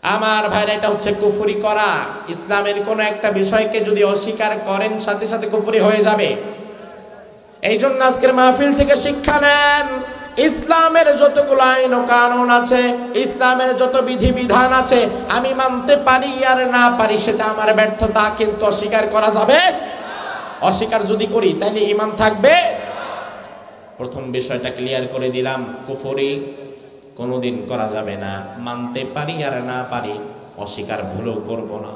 আমার ভাইরা, এটা হচ্ছে কুফরি করা। ইসলামের কোন একটা বিষয়কে যদি অস্বীকার করেন, সাথে সাথে কুফরি হয়ে যাবে। এই জন্য আজকের মাহফিল থেকে শিক্ষা নেন, ইসলামের যতগুলো আইন ও কানুন আছে, ইসলামের যত বিধিবিধান আছে, আমি মানতে পারি আর না পারি সেটা আমার ব্যর্থতা, কিন্তু অস্বীকার করা যাবে। অস্বীকার যদি করি তাহলে ঈমান থাকবে। প্রথম বিষয়টা ক্লিয়ার করে দিলাম, কুফরি কোনোদিন করা যাবে না। মানতে পারি আর না পারি, অস্বীকার ভুলও করব না।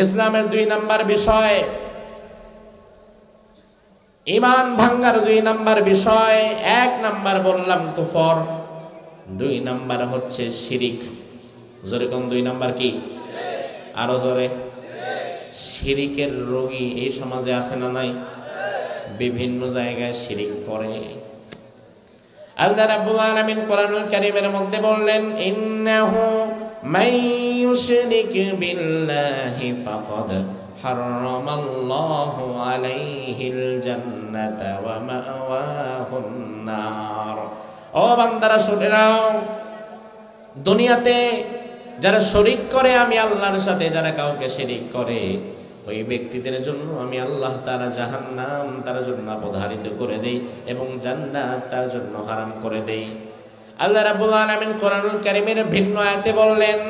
ইসলামের 2 নাম্বার বিষয়, ঈমান ভাঙ্গার 2 নাম্বার বিষয়। 1 নাম্বার বললাম কুফর, 2 নাম্বার হচ্ছে শিরিক। জোরে কোন 2 নাম্বার কি? আরো জোরে। শিরিকের রোগী এই সমাজে আছে না নাই? বিভিন্ন জায়গায় শিরিক করে। আল্লাহ রাব্বুল আলামিন কোরআনুল কারীমের মধ্যে বললেন ইন্নাহু মান ইউশরিক বিল্লাহি ফাকাদ হারামাল্লাহু আলাইহিল জান্নাতা ওয়া মাওয়াহুন নার। ও বান্দারা শুনে নাও, দুনিয়াতে যারা শরীক করে আমি আল্লাহর সাথে, যারা কাউকে শিরিক করে, ওই ব্যক্তিদের জন্য আমি আল্লাহ তাআলা জাহান্নাম তার জন্য অবধারিত করে দেই এবং জান্নাত তার জন্য হারাম করে দেই। আল্লাহ রাব্বুল আলামিন কোরআনুল কারীমের ভিন্ন আয়াতে বললেন,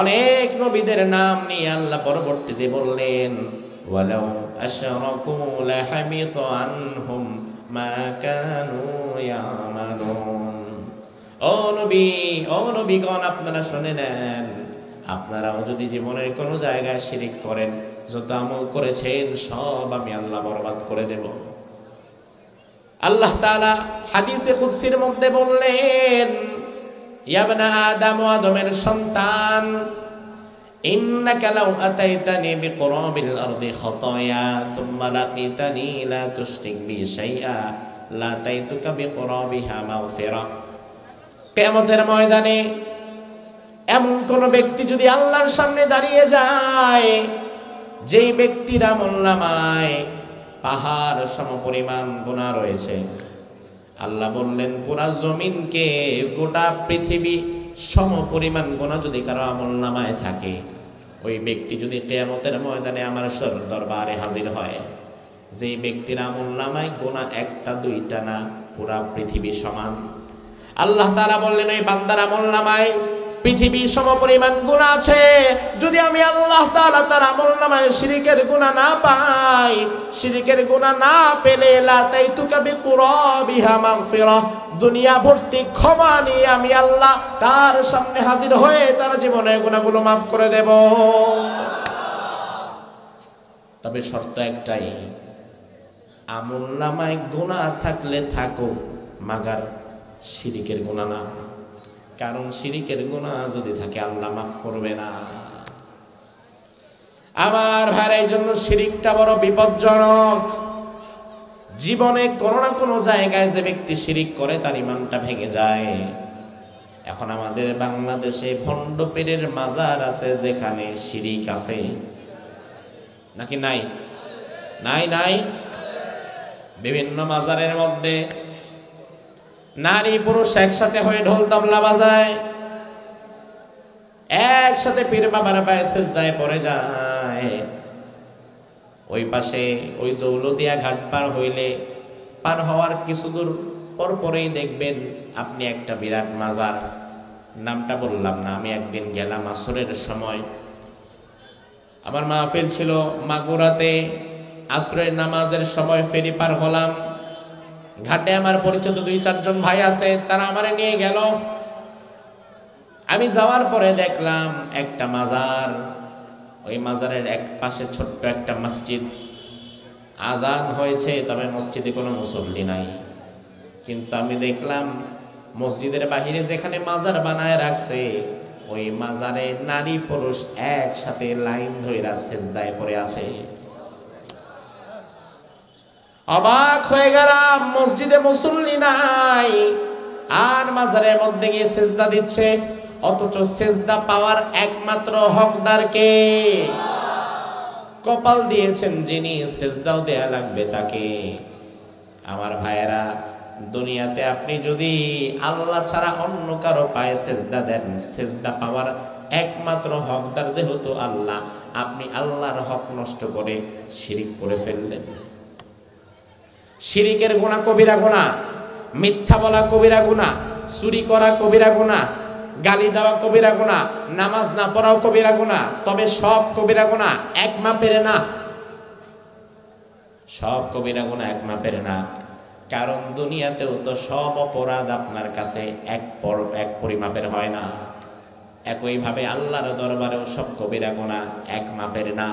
অনেক নবীদের নাম নিয়ে আল্লাহ পরবর্তীতে বললেন ওয়ালাউ আশরাকু লাহাবিতা আনহুম মা কানু ইয়ামালুন। ও নবীগণ, আপনারা শুনে নেন, আপনারাও যদি জীবনের কোনো জায়গায় শিরিক করেন, যত আমল করেছেন সব আমি আল্লাহ বরবাদ করে দেব। আল্লাহ তাআলা হাদিসে কুদসির মধ্যে বললেন, ইয়া বনা আদম, আদমের সন্তান, ইন্নাকা লাউ আতাইতানি বিকুরাবিল আরদি খাতায়া থুম্মা লাকিতানি লা তুশরিক বি শাইআ লা তাইতুকা বিকুরাবিহা মাগফিরা। কিয়ামতের ময়দানে এমন কোন ব্যক্তি যদি আল্লাহর সামনে দাঁড়িয়ে যায়, যেই ব্যক্তির আমলনামায় পাহাড় সমপরিমাণ গুনাহ রয়েছে, আল্লাহ বললেন পুরা জমিনকে, গোটা পৃথিবী সমপরিমাণ গুনাহ যদি কারো আমলনামায় থাকে, ওই ব্যক্তি যদি কিয়ামতের ময়দানে আমার দরবারে হাজির হয়, যেই ব্যক্তির আমলনামায় গুনাহ 1টা 2টা না, পুরা পৃথিবী সমান, আল্লাহ তাআলা বললেন ওই বান্দার আমলনামায় পৃথিবী সমপরিমাণ গুনাহ আছে। যদি আমি আল্লাহ তাআলা তার আমলনামায় শিরকের গুনাহ না পাই, শিরকের গুনাহ না পেলে লা তাইতুকা বিকুরাবিহা মাগফিরাহ, দুনিয়া ভর্তি ক্ষমা নিয়ে আমি আল্লাহ তার সামনে হাজির হয়ে তার জীবনের গুনাহগুলো মাফ করে দেব। তবে শর্ত একটাই, আমলনামায় গুনাহ থাকলে থাকুক, মাগার শিরকের গুনাহ না। কারণ শিরকের গুনাহ যদি থাকে আল্লাহ মাফ করবে না। আমার ভাইরা, এই জন্য শিরকটা বড় বিপজ্জনক। জীবনে কোনো না কোনো জায়গায় যে ব্যক্তি শিরিক করে তার ঈমানটা ভেঙে যায়। এখন আমাদের বাংলাদেশে ভণ্ড পীরের মাজার আছে যেখানে শিরিক আছে, নাকি নাই? নাই নাই। বিভিন্ন মাজারের মধ্যে নারী পুরুষ একসাথে হয়ে ঢোল তবলা বাজায়, একসাথে পীর বাবার পায়ে সিজদায় পড়ে যায়। ওই পাশে ওই দৌলতিয়া ঘাট পার হইলে, পার হওয়ার কিছু দূর পর পরেই দেখবেন আপনি একটা বিরাট মাজার। নামটা বললাম না। আমি একদিন গেলাম আসরের সময়, আমার মাহফিল ছিল মাগুরাতে। আসরের নামাজের সময় ফেরি পার হলাম, ঘাটে আমার পরিচিত 2-4 জন ভাই আছে, তারা আমারে নিয়ে গেল। আমি যাওয়ার পরে দেখলাম একটা মাজার, ওই মাজারের এক পাশে ছোট্ট একটা মসজিদ। আজান হয়েছে, তবে মসজিদে কোনো মুসল্লি নাই। কিন্তু আমি দেখলাম মসজিদের বাহিরে যেখানে মাজার বানায় রাখছে, ওই মাজারে নারী পুরুষ একসাথে লাইন ধইরা সিজদায় পড়ে আছে। অবাক হয়ে গেলাম, মসজিদে মুসল্লি নাই আর মাজারের মধ্যে গিয়ে সিজদা দিচ্ছে। অথচ সিজদা পাওয়ার একমাত্র হকদার কে? কপাল দিয়েছেন যিনি, সিজদাও দেয়া লাগবে তাকে। আমার ভাইয়েরা, দুনিয়াতে আপনি যদি আল্লাহ ছাড়া অন্য কারো পায়ে সিজদা দেন, সিজদা পাওয়ার একমাত্র হকদার যেহেতু আল্লাহ, আপনি আল্লাহর হক নষ্ট করে শিরিক করে ফেললেন। শিরিকের গুনাহ কবিরা গুনাহ, মিথ্যা বলা কবিরা গুনাহ, চুরি করা কবিরা গুনাহ, গালি দেওয়া কবিরা গুনাহ, নামাজ না পড়াও কবিরা গুনাহ। তবে সব কবিরা গুনাহ এক মাপের না, সব কবিরা গুনাহ এক মাপের না। কারণ দুনিয়াতেও তো সব অপরাধ আপনার কাছে এক পরিমাপের হয় না। একইভাবে আল্লাহর দরবারেও সব কবিরা গুনাহ এক মাপের না।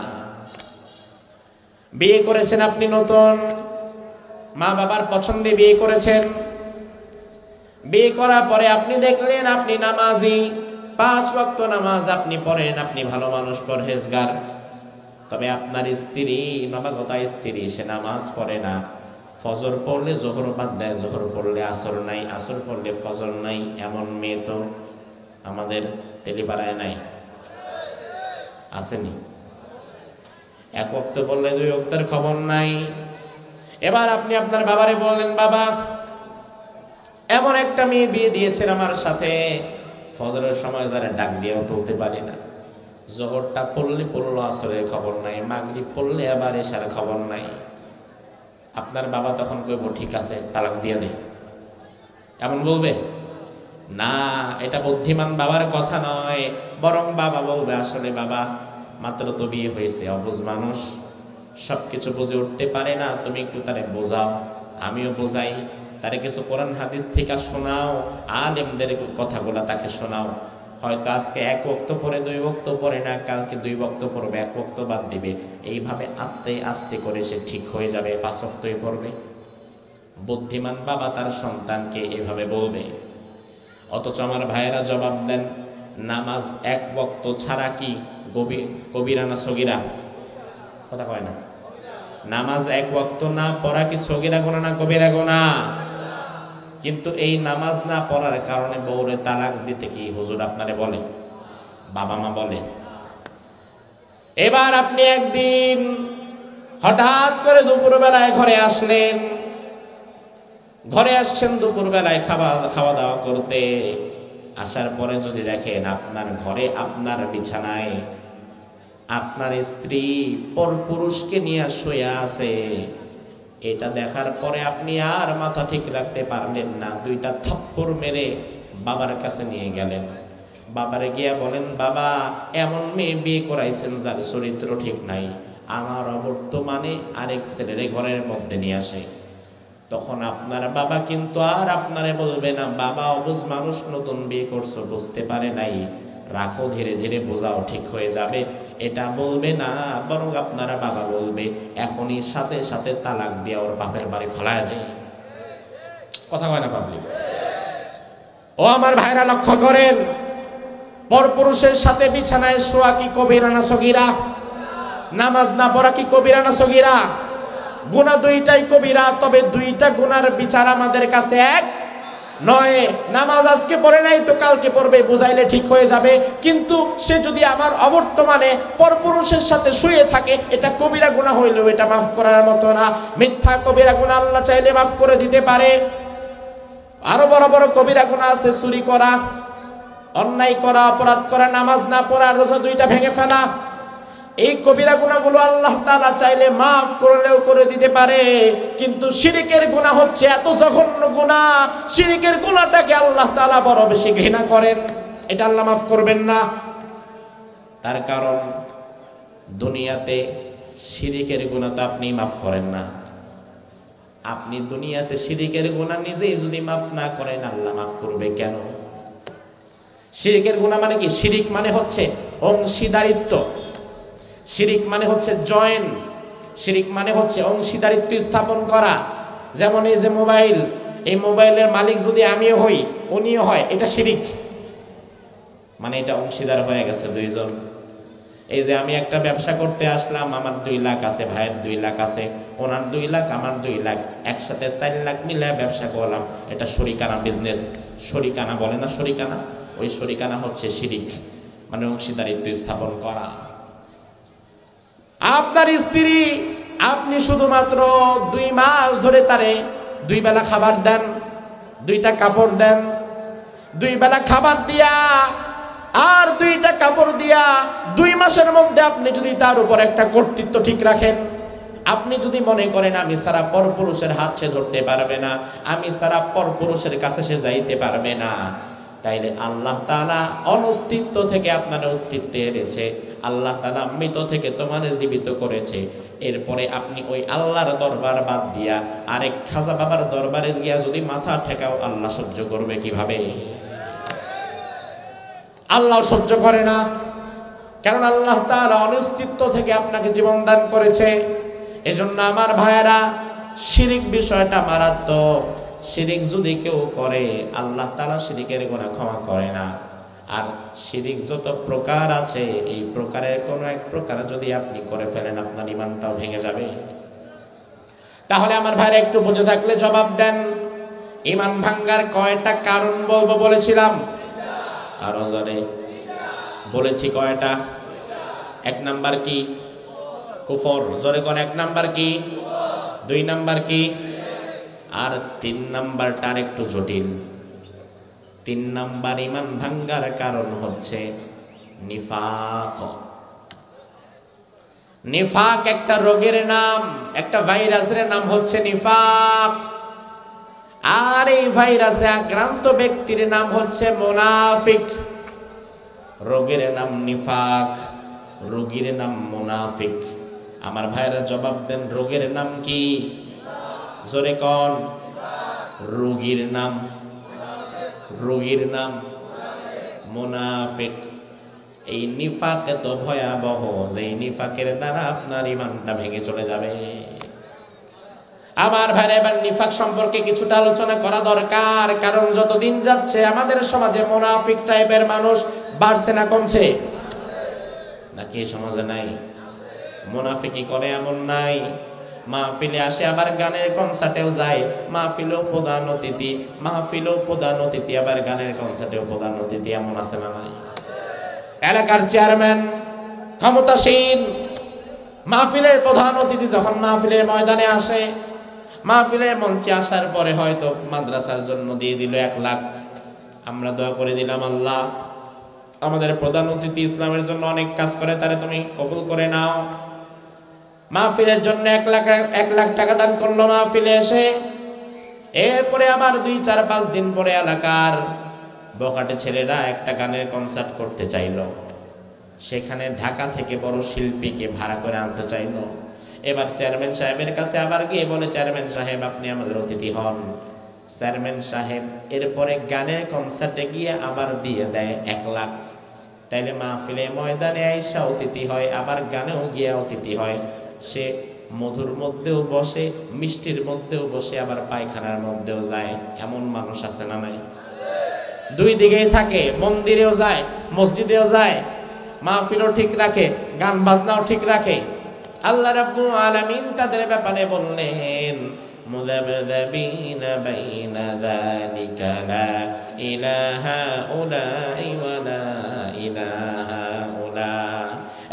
বিয়ে করেছেন আপনি নতুন, মা বাবার পছন্দে বিয়ে করেছেন। বিয়ে করার পরে আপনি দেখলেন আপনি নামাজি, 5 ওয়াক্ত নামাজ আপনি পড়েন, আপনি ভালো মানুষ, পরহেজগার। তবে আপনার স্ত্রী, নবাগতা স্ত্রী, সে নামাজ পড়ে না। ফজর পড়লে জোহর বাদ দেয়, জোহর পড়লে আসর নাই, আসর পড়লে ফজর নাই। এমন মেয়ে তো আমাদের তেলিপাড়ায় নাই, আসেনি? 1 ওয়াক্ত পড়লে 2 ওয়াক্তের খবর নাই। এবার আপনি আপনার বাবারে বললেন, বাবা এমন একটা মেয়ে বিয়ে দিয়েছেন আমার সাথে, ফজরের সময় যারা ডাক দিয়েও তুলতে পারি না। জোহরটা পড়লে পড়লো, আসরের খবর নাই, মাগরিব পড়লে আবার এশার খবর নাই। আপনার বাবা তখন কইব, ঠিক আছে তালাক দিয়ে দে। এমন বলবে না, এটা বুদ্ধিমান বাবার কথা নয়। বরং বাবা বলবে, আসলে বাবা মাত্র তো বিয়ে হয়েছে, অবুঝ মানুষ, সবকিছু বুঝে উঠতে পারে না, তুমি একটু তারে বোঝাও, আমিও বোঝাই, তারে কিছু কোরআন হাদিস থেকে শোনাও, আলেমদের কথাগুলা তাকে শোনাও। হয়তো আজকে 1 ওয়াক্ত পড়ে 2 ওয়াক্ত পড়ে না, কালকে 2 ওয়াক্ত পড়বে, 1 ওয়াক্ত বাদ দিবে। এইভাবে আস্তে আস্তে করে সে ঠিক হয়ে যাবে, 5 ওয়াক্তই পড়বে। বুদ্ধিমান বাবা তার সন্তানকে এভাবে বলবে। অথচ আমার ভাইয়েরা জবাব দেন, নামাজ 1 ওয়াক্ত ছাড়া কি কবিরা না সগীরা? কথা কয় না। নামাজ 1 ওয়াক্ত না পড়া কি সগীরা গুনাহ না কবিরা গুনাহ? কিন্তু এই নামাজ না পড়ার কারণে বউরে তালাক দিতে কি হুজুর আপনারে বলে, বাবা মা বলে? এবার আপনি একদিন হঠাৎ করে দুপুর বেলায় ঘরে আসলেন, ঘরে আসছেন দুপুর বেলায় খাওয়া দাওয়া করতে। আসার পরে যদি দেখেন আপনার ঘরে, আপনার বিছানায় আপনার স্ত্রী পরপুরুষকে নিয়ে শুয়ে আছে, এটা দেখার পরে আপনি আর মাথা ঠিক রাখতে পারলেন না, 2টা থাপ্পড় মেরে বাবার কাছে নিয়ে গেলেন। বাবারে গিয়া বলেন, বাবা এমন মেয়ে বিয়ে করাইছেন যার চরিত্র ঠিক নাই, আমার অবর্তমানে আরেক ছেলেরে ঘরের মধ্যে নিয়ে আসে। তখন আপনার বাবা কিন্তু আর আপনারে বলবে না, বাবা অবুঝ মানুষ, নতুন বিয়ে করছো, বুঝতে পারে নাই, রাখো, ধীরে ধীরে বোঝাও, ঠিক হয়ে যাবে, এটা বলবে না। বরং আপনারা বাবা বলবে, এখনই সাথে সাথে তালাক দিয়ে ওর বাপের বাড়ি ফেলায় দেয়। কথা হয় না পাবলিক? ও আমার ভাইরা, লক্ষ্য করেন, পরপুরুষের সাথে বিছানায় শোয়া কি কবিরা না সগীরা? নামাজ না পড়া কি কবিরা না সগীরা? গুনাহ দুইটাই কবিরা, তবে দুইটা গুনার বিচার আমাদের কাছে এক নয়। নামাজ আজকে পড়ে নাই তো কালকে পড়বে, বুঝাইলে ঠিক হয়ে যাবে, কিন্তু সে যদি আমার অবর্তমানে পরপুরুষের সাথে শুয়ে থাকে, এটা কবিরা গুনাহ হইলেও এটা মাফ করার মতো না। মিথ্যা কবিরা গুনাহ আল্লাহ চাইলে মাফ করে দিতে পারে। আরো বড় বড় কবিরা গুনাহ আছে, চুরি করা, অন্যায় করা, অপরাধ করা, নামাজ না পড়া, রোজা দুইটা ভেঙে ফেলা, এই কবিরা গুনাহগুলো আল্লাহ তাআলা চাইলে মাফ করলেও করে দিতে পারে। কিন্তু শিরকের গুনাহ হচ্ছে এত জঘন্য গুনাহ, শিরকের গুনাহটাকে আল্লাহ তাআলা বড় বেশি ঘৃণা করেন, এটা আল্লাহ মাফ করবেন না। তার কারণ দুনিয়াতে শিরকের গুনাহ তো আপনি মাফ করেন না। আপনি দুনিয়াতে শিরকের গুনাহ নিজেই যদি মাফ না করেন, আল্লাহ মাফ করবে কেন? শিরকের গুনাহ মানে কি? শিরিক মানে হচ্ছে অংশীদারিত্ব, শিরিক মানে হচ্ছে জয়েন, শিরিক মানে হচ্ছে অংশীদারিত্ব স্থাপন করা। যেমন এই যে মোবাইল, এই মোবাইলের মালিক যদি আমিও হই, উনিও হয়, এটা শিরিক, মানে এটা অংশীদার হয়ে গেছে দুইজন। এই যে আমি একটা ব্যবসা করতে আসলাম, আমার 2 লাখ আছে, ভাইয়ের 2 লাখ আছে, ওনার 2 লাখ, আমার 2 লাখ, একসাথে 4 লাখ মিলে ব্যবসা করলাম, এটা শরিকানা বিজনেস। শরিকানা বলে না, শরিকানা, ওই শরিকানা হচ্ছে শিরিক, মানে অংশীদারিত্ব স্থাপন করা। আপনার স্ত্রী, আপনি শুধুমাত্র 2 মাস ধরে তারে 2 বেলা খাবার দেন, 2টা কাপড় দেন, 2 বেলা খাবার দিয়া আর 2টা কাপড় দিয়া 2 মাসের মধ্যে আপনি যদি তার উপর একটা কর্তৃত্ব ঠিক রাখেন, আপনি যদি মনে করেন আমি সারা পরপুরুষের হাত সে ধরতে পারবে না, আমি সারা পরপুরুষের কাছে সে যাইতে পারবে না, তাইলে আল্লাহ তাআলা অনস্তিত্ব থেকে আপনার অস্তিত্বে এনেছে, আল্লাহ তাআলা মৃত থেকে তোমার জীবিত করেছে। এরপরে আপনি ওই আল্লাহর দরবার বাদ দিয়া আরেক খাজা বাবার দরবারে গিয়া যদি মাথা ঠেকাও, আল্লাহ সহ্য করবে কিভাবে? আল্লাহ সহ্য করে না, কারণ আল্লাহ তাআলা অনস্তিত্ব থেকে আপনাকে জীবন দান করেছে। এজন্য আমার ভাইয়েরা, শিরিক বিষয়টা মারাত্মক। শিরিক যদি কেউ করে, আল্লাহ তাআলা শিরিকের গুনাহ ক্ষমা করে না। আর শিরিক যত প্রকার আছে, এই প্রকারের কোনো এক প্রকার যদি আপনি করে ফেলেন, আপনার ঈমানটাও ভেঙে যাবে। তাহলে আমার ভাইরা একটু বুঝে থাকলে জবাব দেন, ঈমান ভাঙ্গার কয়টা কারণ বলবো বলেছিলাম? আরো জোরে বলেছি কয়টা? 1 নাম্বার কি? কুফর। জোরে কোন? 1 নাম্বার কি? 2 নাম্বার কি? আর 3 নাম্বারটা একটু জটিল। 3 নাম্বার ঈমান ভাঙ্গার কারণ হচ্ছে নিফাক। নিফাক একটা রোগের নাম, একটা ভাইরাসের নাম হচ্ছে নিফাক। আর এই ভাইরাসে আক্রান্ত ব্যক্তির নাম হচ্ছে মুনাফিক। রোগের নাম নিফাক, রোগীর নাম মুনাফিক। আমার ভাইরা জবাব দেন, রোগের নাম কি? জোরে কোন? রোগীর নাম, রোগীর নাম মুনাফিক। এই নিফাক এত ভয়াবহ যে এই নিফাকের দ্বারা আপনার ঈমানটা ভেঙে চলে যাবে। আমার ভাইরা, এবার নিফাক সম্পর্কে কিছুটা আলোচনা করা দরকার, কারণ যতদিন যাচ্ছে আমাদের সমাজে মুনাফিক টাইপের মানুষ বাড়ছে না কমছে? নাকি এই সমাজে নাই? মুনাফিকি করে এমন নাই, মাহফিলে আসে, আবার গানের কনসার্টেও যায়, মাহফিলেও প্রধান অতিথি, মাহফিলেও প্রধান অতিথি, আবার গানের কনসার্টেও প্রধান অতিথি, এমন আছে না নাই? এলাকার চেয়ারম্যান, ক্ষমতাসীন, মাহফিলের প্রধান অতিথি যখন মাহফিলের ময়দানে আসে, মাহফিলের মঞ্চে আসার পরে হয়তো মাদ্রাসার জন্য দিয়ে দিল 1 লাখ, আমরা দোয়া করে দিলাম, আল্লাহ আমাদের প্রধান অতিথি ইসলামের জন্য অনেক কাজ করে, তারে তুমি কবুল করে নাও। মাহফিলের জন্য 1 লাখ টাকা দান করলো মাহফিলে এসে। এরপরে আবার 2, 4, 5 দিন পরে এলাকার বখাটে ছেলেরা একটা গানের কনসার্ট করতে চাইলো, সেখানে ঢাকা থেকে বড় শিল্পীকে ভাড়া করে আনতে চাইলো। এবার চেয়ারম্যান সাহেবের কাছে আবার গিয়ে বলে, চেয়ারম্যান সাহেব আপনি আমাদের অতিথি হন। চেয়ারম্যান সাহেব এরপরে গানের কনসার্টে গিয়ে আবার দিয়ে দেয় 1 লাখ। তাইলে মাহফিলে ময়দানে আইসা অতিথি হয়, আবার গানেও গিয়ে অতিথি হয়। সে মধুর মধ্যেও বসে, মিষ্টির মধ্যেও বসে, আবার পায়খানার মধ্যেও যায়। এমন মানুষ আছে না নাই? দুই দিকেই থাকে, মন্দিরেও যায়, মসজিদেও যায়, মাহফিলও ঠিক রাখে, গান বাজনাও ঠিক রাখে। আল্লাহ রাব্বুল আলামিন তাদের ব্যাপারে বললেন, মুযাবযাবিনা বাইনা যালিকা লা ইলাহা উলাই ওয়া লা ইলাহা উলা।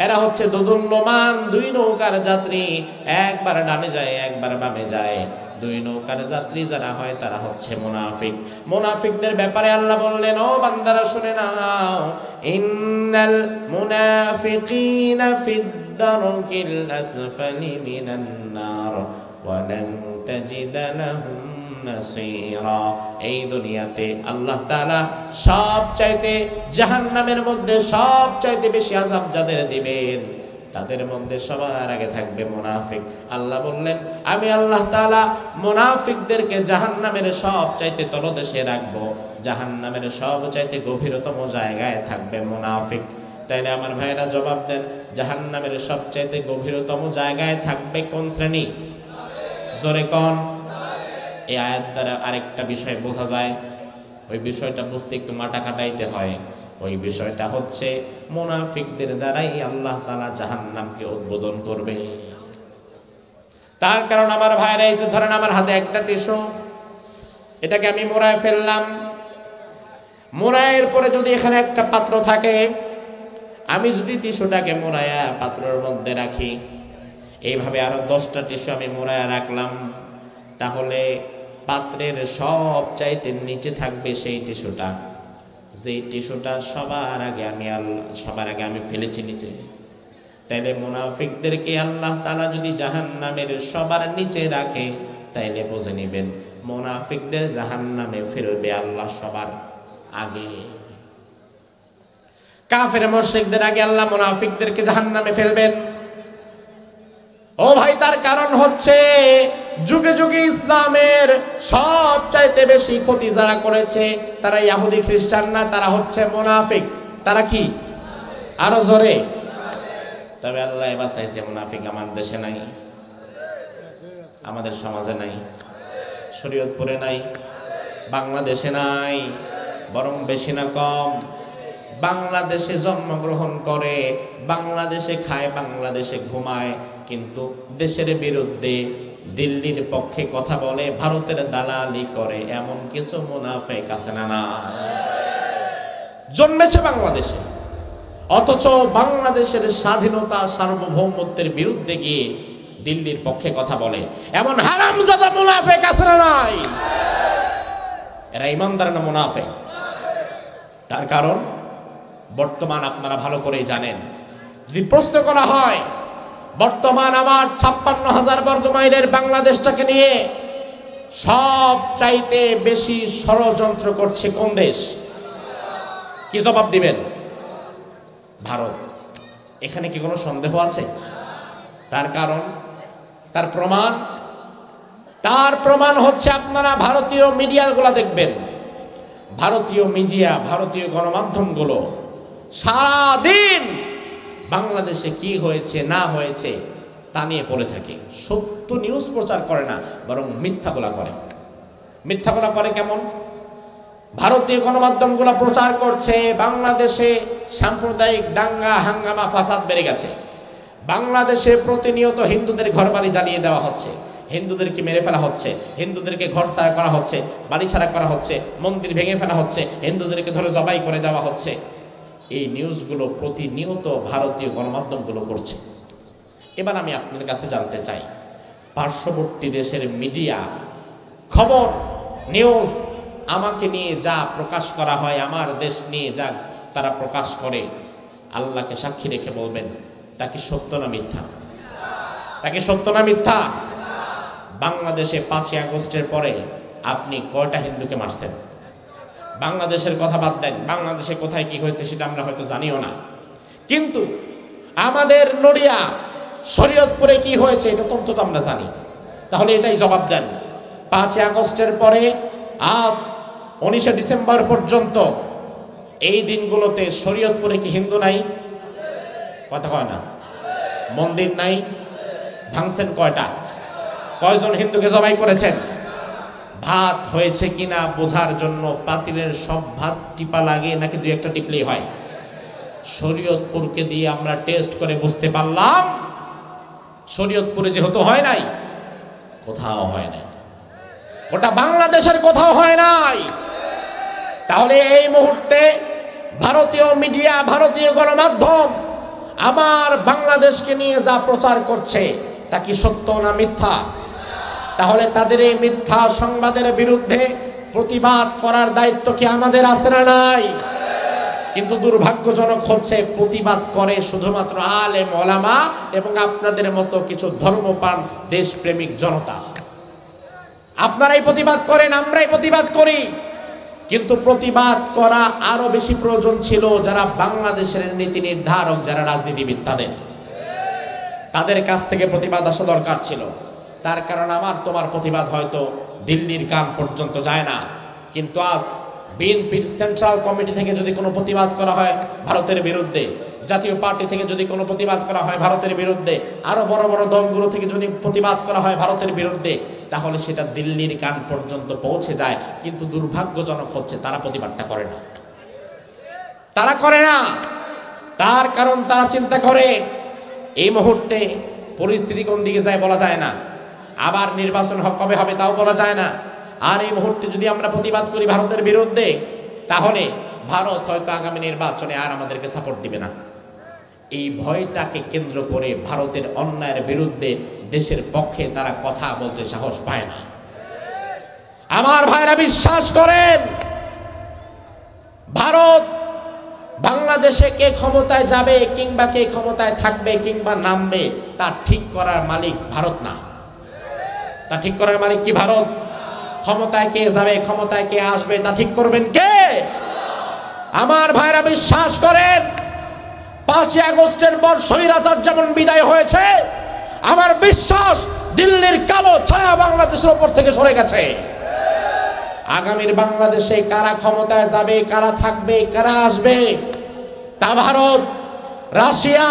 এরা হচ্ছে দোদুল্যমান দুই নৌকার যাত্রী, একবার ডানে যায় একবার বামে যায়। দুই নৌকার যাত্রী যারা হয় তারা হচ্ছে মুনাফিক। মুনাফিকদের ব্যাপারে আল্লাহ বললেন, ও বান্দারা শুনে নাও, ইন্নাল মুনাফিকিনা ফিদ দারকিল আসফালি মিনান নার ওয়া লান তাজিদা লাহুম নাসীরা। এই দুনিয়াতে আল্লাহ তাআলা সবচাইতে জাহান্নামের মধ্যে সবচাইতে বেশি আযাব যাদের দিবেন, তাদের মধ্যে সবার আগে থাকবে মুনাফিক। আল্লাহ বললেন, আমি আল্লাহ তাআলা মুনাফিকদেরকে জাহান্নামের সবচাইতে তলদেশে রাখবো। জাহান্নামের সবচাইতে গভীরতম জায়গায় থাকবে মুনাফিক। তাইলে আমার ভাইরা জবাব দেন, জাহান্নামের সবচাইতে গভীরতম জায়গায় থাকবে কোন শ্রেণী? জোরে কোন? এই আয়াত দ্বারা আরেকটা বিষয় বোঝা যায়। ওই বিষয়টা বুঝতে একটু মাথা খাটাইতে হয়। ওই বিষয়টা হচ্ছে মুনাফিকদের দ্বারাই আল্লাহ তাআলা জাহান্নামকে উদ্বোধন করবে। তার কারণ আমার ভাইরা, এই যে ধরেন আমার হাতে একটা টিস্যু, এটাকে আমি মোড়ায় ফেললাম। মোড়ায়ের পরে যদি এখানে একটা পাত্র থাকে, আমি যদি টিস্যুটাকে মোড়ায়া পাত্রের মধ্যে রাখি, এইভাবে আরো 10টা টিস্যু আমি মোড়ায়া রাখলাম, তাহলে পাত্রের সব চাইতে নিচে থাকবে সেই টিস্যুটা, যে টিস্যুটা সবার আগে আমি ফেলেছি নিচে। তাইলে মুনাফিকদেরকে আল্লাহ তাআলা যদি জাহান্নামের সবার নিচে রাখে, তাইলে বুঝে নেবেন মুনাফিকদের জাহান্নামে ফেলবে আল্লাহ সবার আগে। কাফের মুশরিকদের আগে আল্লাহ মুনাফিকদেরকে জাহান্নামে ফেলবেন। ও ভাই, তার কারণ হচ্ছে যুগে যুগে ইসলামের সবচাইতে বেশি ক্ষতি যারা করেছে তারা ইহুদি খ্রিস্টান না, তারা হচ্ছে মুনাফিক। তারা কি? আরো জোরে। তবে আল্লাহ বাঁচাইছে, মুনাফিক আমার দেশে নাই, আমাদের সমাজে নাই, শরীয়তপুরে নাই, বাংলাদেশে নাই, বরং বেশি না কম। বাংলাদেশে জন্মগ্রহণ করে, বাংলাদেশে খায়, বাংলাদেশে ঘুমায়, কিন্তু দেশের বিরুদ্ধে দিল্লির পক্ষে কথা বলে, ভারতের দালালি করে, এমন কিছু মুনাফিক আছে না? না, জন্মেছে বাংলাদেশে, অথচ বাংলাদেশের স্বাধীনতা সার্বভৌমত্বের বিরুদ্ধে গিয়ে দিল্লির পক্ষে কথা বলে, এমন হারামজাদা মুনাফিক আছে না? নাই। এরা ইমানদার না মুনাফিক? তার কারণ বর্তমান আপনারা ভালো করেই জানেন। যদি প্রশ্ন করা হয়, বর্তমান আমার 56,000 বর্গ মাইলের বাংলাদেশটাকে নিয়ে সব চাইতে বেশি ষড়যন্ত্র করছে কোন দেশ? কি জবাব দিবেন? ভারত। এখানে কি কোনো সন্দেহ আছে? তার কারণ, তার প্রমাণ হচ্ছে আপনারা ভারতীয় মিডিয়াগুলো দেখবেন। ভারতীয় মিডিয়া, ভারতীয় গণমাধ্যমগুলো সারাদিন বাংলাদেশে কি হয়েছে না হয়েছে তা নিয়ে পড়ে থাকে। সত্য নিউজ প্রচার করে না, বরং মিথ্যাগুলা করে। মিথ্যাগুলা করে কেমন? ভারতীয় গণমাধ্যমগুলো প্রচার করছে বাংলাদেশে সাম্প্রদায়িক দাঙ্গা হাঙ্গামা ফাসাদ বেড়ে গেছে, বাংলাদেশে প্রতিনিয়ত হিন্দুদের ঘরবাড়ি জ্বালিয়ে দেওয়া হচ্ছে, হিন্দুদেরকে মেরে ফেলা হচ্ছে, হিন্দুদেরকে ঘর ছাড়া করা হচ্ছে, বাড়ি ছাড়া করা হচ্ছে, মন্দির ভেঙে ফেলা হচ্ছে, হিন্দুদেরকে ধরে জবাই করে দেওয়া হচ্ছে। এই নিউজগুলো প্রতিনিয়ত ভারতীয় গণমাধ্যমগুলো করছে। এবার আমি আপনার কাছে জানতে চাই, পার্শ্ববর্তী দেশের মিডিয়া, খবর, নিউজ আমাকে নিয়ে যা প্রকাশ করা হয়, আমার দেশ নিয়ে যা তারা প্রকাশ করে, আল্লাহকে সাক্ষী রেখে বলবেন তা কি সত্য না মিথ্যা? তা কি সত্য না মিথ্যা? বাংলাদেশে 5ই আগস্টের পরে আপনি কয়টা হিন্দুকে মারছেন? বাংলাদেশের কথা বাদ দেন, বাংলাদেশে কোথায় কি হয়েছে সেটা আমরা হয়তো জানিও না, কিন্তু আমাদের নড়িয়া শরীয়তপুরে কি হয়েছে এটা তো অন্তত আমরা জানি। তাহলে এটাই জবাব দেন, 5 আগস্টের পরে আজ 19 ডিসেম্বর পর্যন্ত এই দিনগুলোতে শরীয়তপুরে কি হিন্দু নাই? কথা কয় না। মন্দির নাই? ভাঙছেন কয়টা? কয়জন হিন্দুকে জবাই করেছেন? ভাত হয়েছে কিনা বোঝার জন্য পাতিলের সব ভাত টিপা লাগে নাকি দুই একটা টিপলেই হয়? শরীয়তপুরকে দিয়ে আমরা টেস্ট করে বুঝতে পারলাম শরীয়তপুরে যেহেতু হয় নাই, কোথাও হয় নাই, ওটা বাংলাদেশের কোথাও হয় নাই। তাহলে এই মুহূর্তে ভারতীয় মিডিয়া, ভারতীয় গণমাধ্যম আমার বাংলাদেশকে নিয়ে যা প্রচার করছে তা কি সত্য না মিথ্যা? তাহলে তাদের এই মিথ্যা সংবাদের বিরুদ্ধে প্রতিবাদ করার দায়িত্ব কি আমাদের আছে না নাই? কিন্তু দুর্ভাগ্যজনক হচ্ছে প্রতিবাদ করে শুধুমাত্র আলেম ওলামা এবং আপনাদের মতো কিছু ধর্মপ্রাণ দেশপ্রেমিক জনতা। আপনারাই প্রতিবাদ করেন, আমরাই প্রতিবাদ করি, কিন্তু প্রতিবাদ করা আরো বেশি প্রয়োজন ছিল যারা বাংলাদেশের নীতি নির্ধারক, যারা রাজনীতিবিদ, তাদের কাছ থেকে প্রতিবাদ আসা দরকার ছিল। তার কারণ আমার তোমার প্রতিবাদ হয়তো দিল্লির কান পর্যন্ত যায় না, কিন্তু আজ বিএনপির সেন্ট্রাল কমিটি থেকে যদি কোনো প্রতিবাদ করা হয় ভারতের বিরুদ্ধে, জাতীয় পার্টি থেকে যদি কোনো প্রতিবাদ করা হয় ভারতের বিরুদ্ধে, আরো বড় বড় দলগুলো থেকে যদি প্রতিবাদ করা হয় ভারতের বিরুদ্ধে, তাহলে সেটা দিল্লির কান পর্যন্ত পৌঁছে যায়। কিন্তু দুর্ভাগ্যজনক হচ্ছে তারা প্রতিবাদটা করে না, তারা করে না। তার কারণ তারা চিন্তা করে এই মুহূর্তে পরিস্থিতি কোন দিকে যায় বলা যায় না, আবার নির্বাচন কবে হবে তাও বলা যায় না। আর এই মুহূর্তে যদি আমরা প্রতিবাদ করি ভারতের বিরুদ্ধে, তাহলে ভারত হয়তো আগামী নির্বাচনে আর আমাদেরকে সাপোর্ট দিবে না। এই ভয়টাকে কেন্দ্র করে ভারতের অন্যায়ের বিরুদ্ধে দেশের পক্ষে তারা কথা বলতে সাহস পায় না। আমার ভাইরা বিশ্বাস করেন, ভারত বাংলাদেশে কে ক্ষমতায় যাবে কিংবা কে ক্ষমতায় থাকবে কিংবা নামবে তা ঠিক করার মালিক ভারত না। তা ঠিক করার মালিক কি ভারত? ক্ষমতায় কে যাবে, ক্ষমতায় কে আসবে তা ঠিক করবেন কে? আমার ভাইরা বিশ্বাস করেন, 5 আগস্টের পর স্বৈরাচার যেমন বিদায় হয়েছে, আমার বিশ্বাস দিল্লির কালো ছায়া বাংলাদেশের উপর থেকে সরে গেছে। আগামীর বাংলাদেশে কারা ক্ষমতায় যাবে, কারা থাকবে, কারা আসবে তা ভারত, রাশিয়া,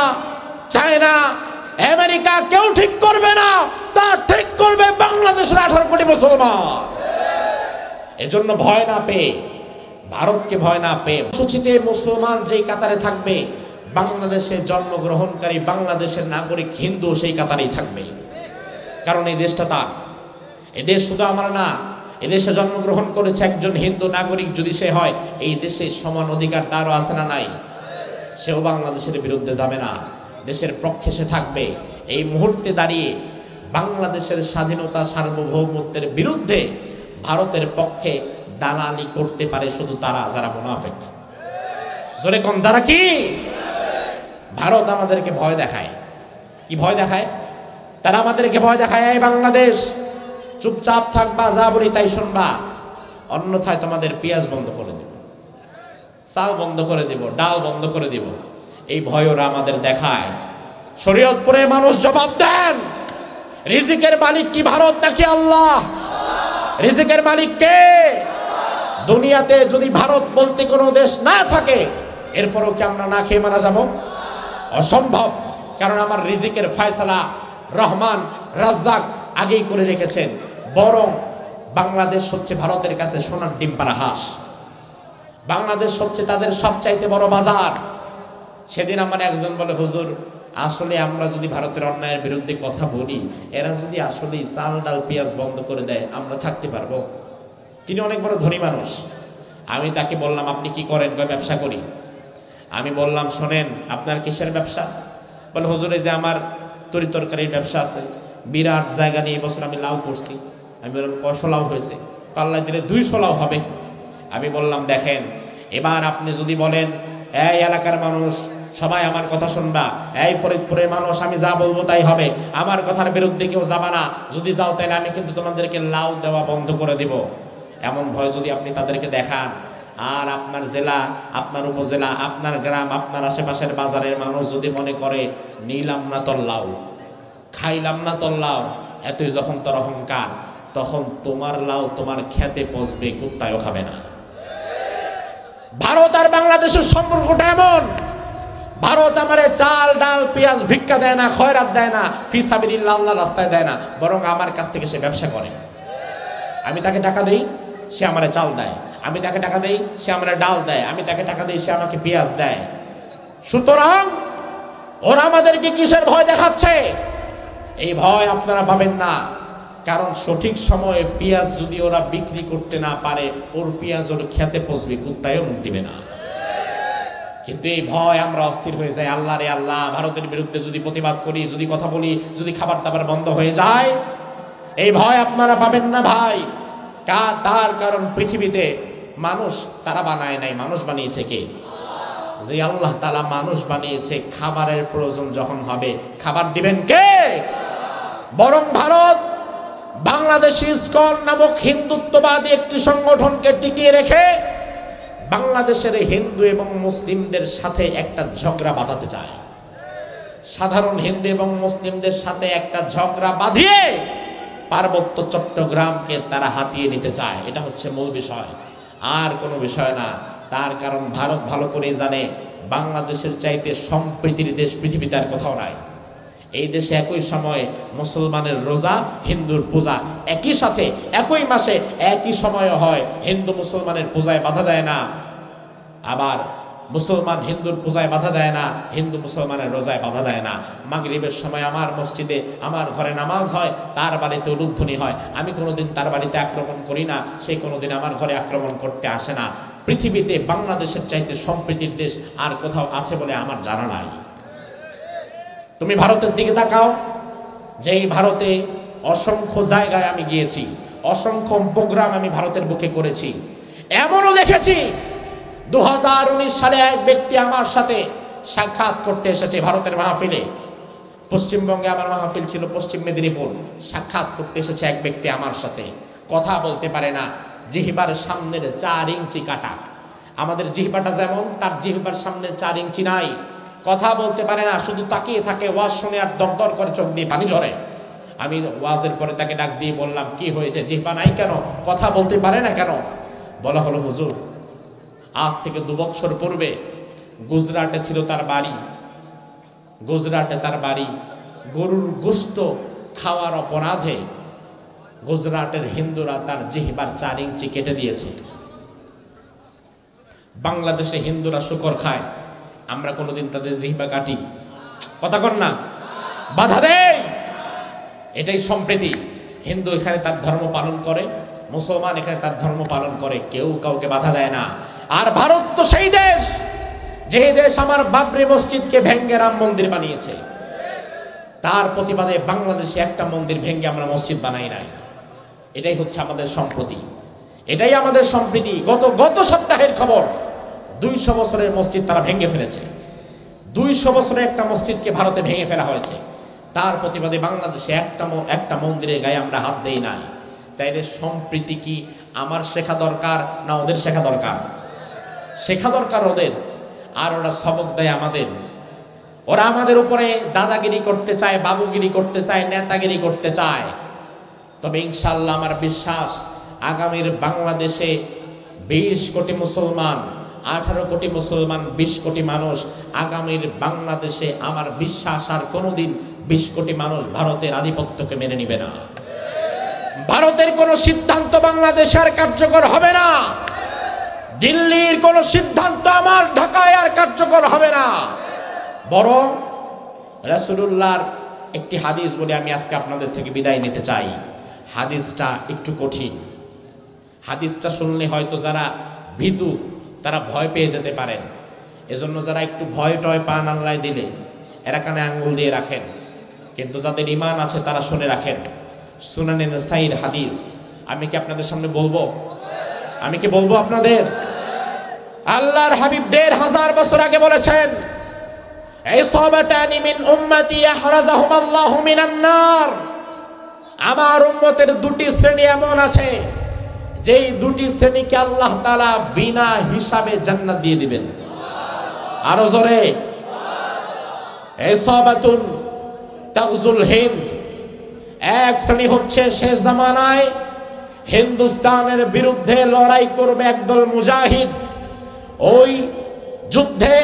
চায়না, আমেরিকা কেউ ঠিক করবে না, তা ঠিক করবে বাংলাদেশের 18 কোটি মুসলমান। এজন্য ভয় না পেয়ে, ভারতকে ভয় না পেয়ে, সূচিতে মুসলমান যেই কাতারে থাকবে, বাংলাদেশে জন্মগ্রহণকারী বাংলাদেশের নাগরিক হিন্দু সেই কাতারেই থাকবে। কারণ এই দেশটা তার, এই দেশ শুধু আমার না, এদেশে জন্মগ্রহণ করেছে একজন হিন্দু নাগরিক যদি সে হয়, এই দেশে সমান অধিকার তারও আছে না নাই? সেও বাংলাদেশের বিরুদ্ধে যাবে না, দেশের পক্ষে সে থাকবে। এই মুহূর্তে দাঁড়িয়ে বাংলাদেশের স্বাধীনতা সার্বভৌমত্বের বিরুদ্ধে ভারতের পক্ষে দালালি করতে পারে শুধু তারা যারা মুনাফিক। জোরে কোন যারা কি? ভারত আমাদেরকে ভয় দেখায়। কি ভয় দেখায়? তারা আমাদেরকে ভয় দেখায়, এই বাংলাদেশ চুপচাপ থাকবা, যা বলি তাই শুনবা, অন্যথায় তোমাদের পেঁয়াজ বন্ধ করে দেব, চাল বন্ধ করে দেব, ডাল বন্ধ করে দেব। এই ভয় ওরা আমাদের দেখায়। শরীয়তপুরের মানুষ জবাব দেন, রিজিকের মালিক কি ভারত নাকি আল্লাহ? রিজিকের মালিক কে? দুনিয়াতে যদি ভারত বলতে কোনো দেশ না থাকে, এরপরও কি আমরা না খেয়ে মারা যাব? অসম্ভব। কারণ আমার রিজিকের ফয়সালা রহমান রাজ্জাক আগেই করে রেখেছেন। বরং বাংলাদেশ হচ্ছে ভারতের কাছে সোনার ডিম পাড়া হাঁস। বাংলাদেশ হচ্ছে তাদের সবচাইতে বড় বাজার। সেদিন আমার একজন বলে, হুজুর আসলে আমরা যদি ভারতের অন্যায়ের বিরুদ্ধে কথা বলি, এরা যদি আসলে চাল ডাল পেঁয়াজ বন্ধ করে দেয়, আমরা থাকতে পারবো? তিনি অনেক বড় ধনী মানুষ। আমি তাকে বললাম, আপনি কি করেন? কয় ব্যবসা করি। আমি বললাম, শোনেন আপনার কিসের ব্যবসা? বলে, হুজুর এই যে আমার তরি তরকারির ব্যবসা আছে, বিরাট জায়গা নিয়ে বছর আমি লাউ করছি। আমি বললাম, 100 লাউ হয়েছে? পাল্লায় দিলে 200 লাউ হবে। আমি বললাম, দেখেন এবার আপনি যদি বলেন এই এলাকার মানুষ সবাই আমার কথা শুনবা, এই ফরিদপুরের মানুষ আমি যা বলবো তাই হবে, আমার কথার বিরুদ্ধে কেউ যাবা না, যদি যাও তাহলে আমি কিন্তু তোমাদেরকে লাউ দেওয়া বন্ধ করে দিব, এমন ভয় যদি আপনি তাদেরকে দেখান, আর আপনার জেলা, আপনার উপজেলা, আপনার গ্রাম, আপনার আশেপাশের বাজারের মানুষ যদি মনে করে নিলাম না তল্লাও, খাইলাম না তল্লাও, এতই যখন তোর অহংকার, তখন তোমার লাউ তোমার খেতে পচবে, কুত্তায়ও খাবে না। ভারত আর বাংলাদেশের সম্পর্কটা এমন, ভারত আমারে চাল ডাল পেঁয়াজ ভিক্ষা দেয় না, খয়রাত দেয় না, ফি সাবিলিল্লাহ আল্লাহর রাস্তায় দেয় না, বরং আমার কাছ থেকে সে ব্যবসা করে। আমি তাকে টাকা দেই, সে আমারে চাল দেয়। আমি তাকে টাকা দেই, সে আমারে ডাল দেয়। আমি তাকে টাকা দেই, সে আমাকে পেঁয়াজ দেয়। সুতরাং ওরা আমাদেরকে কিসের ভয় দেখাচ্ছে? এই ভয় আপনারা পাবেন না, কারণ সঠিক সময়ে পেঁয়াজ যদি ওরা বিক্রি করতে না পারে, ওর পেঁয়াজ ওর খেতে পচবে, কুত্তায়ও মুখ দিবে না। কিন্তু এই ভয় আমরা অস্থির হয়ে যাই, আল্লাহ রে আল্লাহ, ভারতের বিরুদ্ধে যদি প্রতিবাদ করি, যদি কথা বলি, যদি খাবার দাবার বন্ধ হয়ে যায়, এই ভয় আপনারা পাবেন না ভাই। তার কারণ পৃথিবীতে মানুষ তারা বানায় নাই, মানুষ বানিয়েছে কে? যে আল্লাহ তাআলা মানুষ বানিয়েছে, খাবারের প্রয়োজন যখন হবে খাবার দিবেন কে? বরং ভারত বাংলাদেশ ইসকন নামক হিন্দুত্ববাদী একটি সংগঠনকে টিকিয়ে রেখে বাংলাদেশের হিন্দু এবং মুসলিমদের সাথে একটা ঝগড়া বাঁধাতে চায়। সাধারণ হিন্দু এবং মুসলিমদের সাথে একটা ঝগড়া বাঁধিয়ে পার্বত্য চট্টগ্রামকে তারা হাতিয়ে নিতে চায়। এটা হচ্ছে মূল বিষয়, আর কোনো বিষয় না। তার কারণ ভারত ভালো করেই জানে বাংলাদেশের চাইতে সম্প্রীতির দেশ পৃথিবীতে আর কোথাও নাই। এই দেশে একই সময়ে মুসলমানের রোজা, হিন্দুর পূজা, একই সাথে একই মাসে একই সময়ে হয়। হিন্দু মুসলমানের পূজায় বাধা দেয় না, আবার মুসলমান হিন্দুর পূজায় বাধা দেয় না, হিন্দু মুসলমানের রোজায় বাধা দেয় না। মাগরিবের সময় আমার মসজিদে, আমার ঘরে নামাজ হয়, তার বাড়িতে উলুধ্বনি হয়। আমি কোনোদিন তার বাড়িতে আক্রমণ করি না, সে কোনোদিন আমার ঘরে আক্রমণ করতে আসে না। পৃথিবীতে বাংলাদেশের চাইতে সম্প্রীতির দেশ আর কোথাও আছে বলে আমার জানা নাই। তুমি ভারতের দিকে তাকাও, যেই ভারতে অসংখ্য জায়গায় আমি গিয়েছি, অসংখ্য প্রোগ্রাম আমি ভারতের বুকে করেছি। এমনও দেখেছি 2019 সালে এক ব্যক্তি আমার সাথে সাক্ষাৎ করতে এসেছে ভারতের মাহফিলে। পশ্চিমবঙ্গে আমার মাহফিল ছিল পশ্চিম মেদিনীপুর। সাক্ষাৎ করতে এসেছে এক ব্যক্তি আমার সাথে, কথা বলতে পারে না, জিহ্বার সামনের 4 ইঞ্চি কাটা। আমাদের জিহ্বাটা যেমন, তার জিহ্বার সামনের 4 ইঞ্চি নাই। কথা বলতে পারে না, শুধু তাকিয়ে থাকে, ওয়াজ শুনে আর দরদর করে চোখ দিয়ে পানি ঝরে। আমি ওয়াজের পরে তাকে ডাক দিয়ে বললাম, কি হয়েছে, জিহ্বা নাই কেন, কথা বলতে পারে না কেন? বলা হলো, হুজুর আজ থেকে 2 বছর পূর্বে গুজরাটে ছিল তার বাড়ি। গুজরাটে তার বাড়ি, গরুর গোশত খাওয়ার অপরাধে গুজরাটের হিন্দুরা তার জিহ্বার 4 ইঞ্চি কেটে দিয়েছে। বাংলাদেশে হিন্দুরা শুকর খায়, আমরা কোনোদিন তাদের জিহ্বা কাটি? কথা কন না, বাধা দেই। এটাই সম্প্রীতি। হিন্দু এখানে তার ধর্ম পালন করে, মুসলমান এখানে তার ধর্ম পালন করে, কেউ কাউকে বাধা দেয় না। আর ভারত তো সেই দেশ, যে দেশ আমার বাবরি মসজিদকে ভেঙ্গে রাম মন্দির বানিয়েছে। তার প্রতিবাদে বাংলাদেশে একটা মন্দির ভেঙ্গে আমরা মসজিদ বানাই নাই। এটাই হচ্ছে আমাদের সম্প্রীতি, এটাই আমাদের সম্প্রীতি। গত সপ্তাহের খবর, 200 বছরের মসজিদ তারা ভেঙে ফেলেছে। 200 বছরে একটা মসজিদকে ভারতে ভেঙে ফেলা হয়েছে। তার প্রতিবাদে বাংলাদেশে একটা মন্দিরের গায়ে আমরা হাত দেই নাই। তাইলে সম্প্রীতি কি আমার শেখা দরকার না ওদের শেখা দরকার? শেখা দরকার ওদের, আর ওরা সবক দেয় আমাদের। ওরা আমাদের উপরে দাদাগিরি করতে চায়, বাবুগিরি করতে চায়, নেতাগিরি করতে চায়। তবে ইনশাআল্লাহ আমার বিশ্বাস, আগামীর বাংলাদেশে 20 কোটি মুসলমান, 18 কোটি মুসলমান, 20 কোটি মানুষ। আগামীর বাংলাদেশে আমার বিশ্বাস আর কোনোদিন 20 কোটি মানুষ ভারতের আধিপত্যকে মেনে নিবে না। ভারতের কোন সিদ্ধান্ত বাংলাদেশে আর কার্যকর হবে না। দিল্লির কোন সিদ্ধান্ত আমার ঢাকায় আর কার্যকর হবে না। বরং রাসূলুল্লাহর একটি হাদিস বলে আমি আজকে আপনাদের থেকে বিদায় নিতে চাই। হাদিসটা একটু কঠিন। হাদিসটা শুনলে হয়তো যারা ভীতু তারা ভয় পেয়ে যেতে পারেন। এজন্য যারা একটু ভয় টয় পান আল্লাহ দিলে এরা কানে আঙ্গুল দিয়ে রাখেন, কিন্তু যাদের ঈমান আছে তারা শুনে রাখেন। সুনানে নাসাইর হাদিস। আমি কি আপনাদের সামনে বলবো? আমি কি বলবো আপনাদের? আল্লাহর হাবিব 1000 বছর আগে বলেছেন, ইসাবাতানি মিন উম্মতি আহরাজাহুমাল্লাহু মিনান নার। আমার উম্মতের 2টি শ্রেণী এমন আছে, যেই দুটি শ্রেণীকে আল্লাহ তাআলা বিনা হিসাবে জান্নাত দিয়ে দিবেন। আরো জোরে, ইসাবাতুন তাগজুল হিন্দ। এক শ্রেণী হচ্ছে শেষ জামানায় হিন্দুস্তানের বিরুদ্ধে লড়াই করবে একদল মুজাহিদ। ওই যুদ্ধে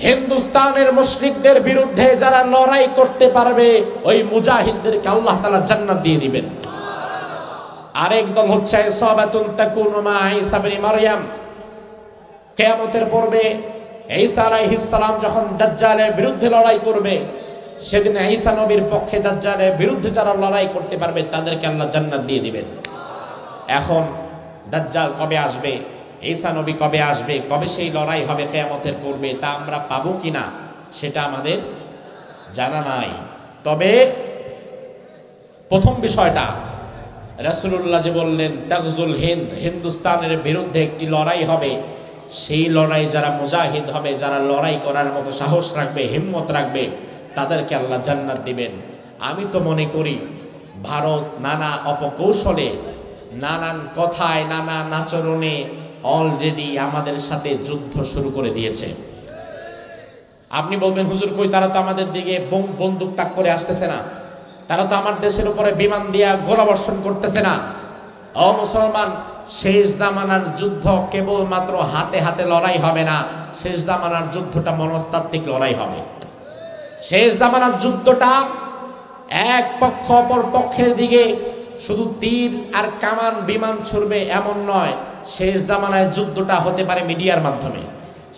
হিন্দুস্তানের মুশরিকদের বিরুদ্ধে যারা লড়াই করতে পারবে ওই মুজাহিদদেরকে আল্লাহ তাআলা জান্নাত দিয়ে দিবেন। আরেক দল হচ্ছে ইসাবাতুন তাকুনু মা ঈসা ইবনে মারইয়াম। কিয়ামতের পূর্বে ঈসা আলাইহিস সালাম যখন দাজ্জালের বিরুদ্ধে লড়াই করবে, সেদিন ঈসা নবীর পক্ষে দাজ্জালের বিরুদ্ধে যারা লড়াই করতে পারবে তাদেরকে আল্লাহ জান্নাত দিয়ে দিবেন। এখন দাজ্জাল কবে আসবে, ঈসা নবী কবে আসবে, কবে সেই লড়াই হবে কিয়ামতের পূর্বে, তা আমরা পাবো কিনা সেটা আমাদের জানা নাই। তবে প্রথম বিষয়টা রাসূলুল্লাহ যে বললেন তাগজুল হিন্দ, হিন্দুস্তানের বিরুদ্ধে একটি লড়াই হবে, সেই লড়াই যারা মুজাহিদ হবে, যারা লড়াই করার মতো সাহস রাখবে, হিম্মত রাখবে, তাদেরকে আল্লাহ জান্নাত দিবেন। আমি তো মনে করি ভারত নানা অপকৌশলে, নানান কথায়, নানান আচরণে অলরেডি আমাদের সাথে যুদ্ধ শুরু করে দিয়েছে। আপনি বলবেন হুজুর কই, তারা তো আমাদের দিকে বন্দুক তাক করে আসতেছে না, তারা তো আমার দেশের উপরে বিমান দিয়া গোলাবর্ষণ করতেছে না। ও মুসলমান, শেষ জামানার যুদ্ধ কেবলমাত্র হাতে হাতে লড়াই হবে না, শেষ জামানার যুদ্ধটা মনস্তাত্ত্বিক লড়াই হবে। শেষ জামানার যুদ্ধটা এক পক্ষ অপর পক্ষের দিকে শুধু তীর আর কামান বিমান ছুড়বে এমন নয়। শেষ জামানায় যুদ্ধটা হতে পারে মিডিয়ার মাধ্যমে,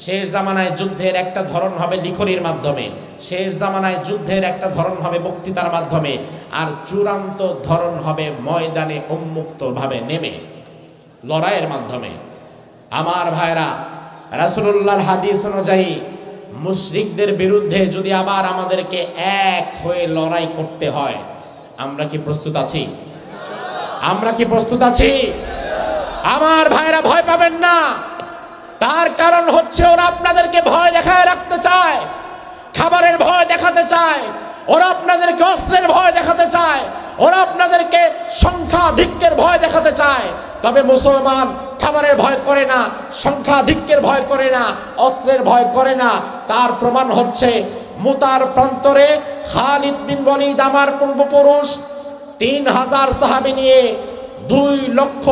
শেষ জামানায় যুদ্ধের একটা ধরন হবে লিখনির মাধ্যমে, শেষ জামানায় যুদ্ধের একটা ধরন হবে বক্তৃতার মাধ্যমে, আর চূড়ান্ত ধরন হবে ময়দানে উন্মুক্তভাবে নেমে লড়াইয়ের মাধ্যমে। আমার ভাইরা, রাসূলুল্লাহর হাদিস অনুযায়ী মুশরিকদের বিরুদ্ধে যদি আবার আমাদেরকে এক হয়ে লড়াই করতে হয়, আমরা কি প্রস্তুত আছি? আমরা কি প্রস্তুত আছি? আমার ভাইরা, ভয় পাবেন না। তার কারণ হচ্ছে ওরা আপনাদেরকে ভয় দেখায় রাখতে চায়, খাবারের ভয় দেখাতে চায়, ওরা আপনাদেরকে অস্ত্রের ভয় দেখাতে চায়, ওরা আপনাদেরকে সংখ্যাধিক্যের ভয় দেখাতে চায়। তবে মুসলমান খাবারের ভয় করে না, সংখ্যাধিক্যের ভয় করে না, অস্ত্রের ভয় করে না। তার প্রমাণ হচ্ছে মুতার প্রান্তরে খালিদ বিন ওয়ালিদ, আমার পূর্বপুরুষ, 3000 সাহাবী নিয়ে 2 লক্ষ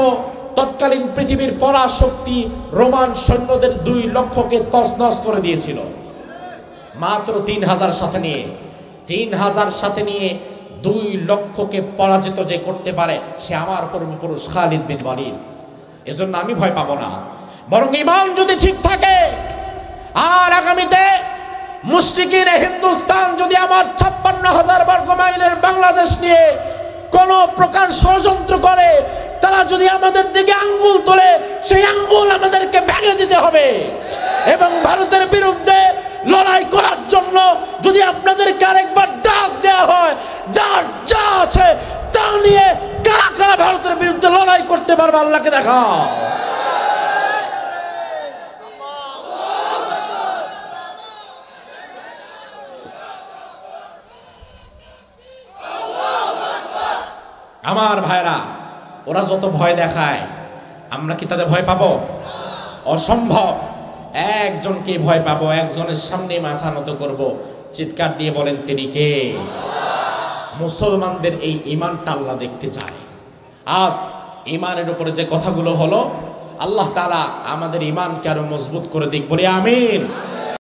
তৎকালীন পৃথিবীর পরাশক্তি রোমান সৈন্যদের 2 লক্ষকে তছনছ করে দিয়েছিল। মাত্র 3000 সাথে নিয়ে, 3000 সাথে নিয়ে 2 লক্ষকে পরাজিত যে করতে পারে, সে আমার পূর্বপুরুষ খালিদ বিন ওয়ালিদ। এজন্য আমি ভয় পাবো না, বরং ঈমান যদি ঠিক থাকে আর আগামীতে মুশরিকিন হিন্দুস্তান যদি আমার 56,000 বর্গ মাইলের বাংলাদেশ নিয়ে কোন প্রকার ষড়যন্ত্র করে, তারা যদি আমাদের দিকে আঙ্গুল তোলে, সেই আঙ্গুল আমাদেরকে ভেঙে দিতে হবে। এবং ভারতের বিরুদ্ধে লড়াই করার জন্য যদি আপনাদেরকে আরেকবার ডাক দেওয়া হয়, যার যা আছে তা নিয়ে কারা কারা ভারতের বিরুদ্ধে লড়াই করতে পারবে, আল্লাহকে দেখাও। আমার ভাইরা, ওরা যত ভয় দেখায়, আমরা কি তাদের ভয় পাবো? অসম্ভব। একজনকে ভয় পাবো, একজনের সামনে মাথা নত করব, চিৎকার দিয়ে বলেন তিনি কে? মুসলমানদের এই ঈমানটা আল্লাহ দেখতে চায়। আজ ঈমানের উপরে যে কথাগুলো হলো, আল্লাহ তাআলা আমাদের ঈমানকে আরো মজবুত করে দিক, বলি আমিন।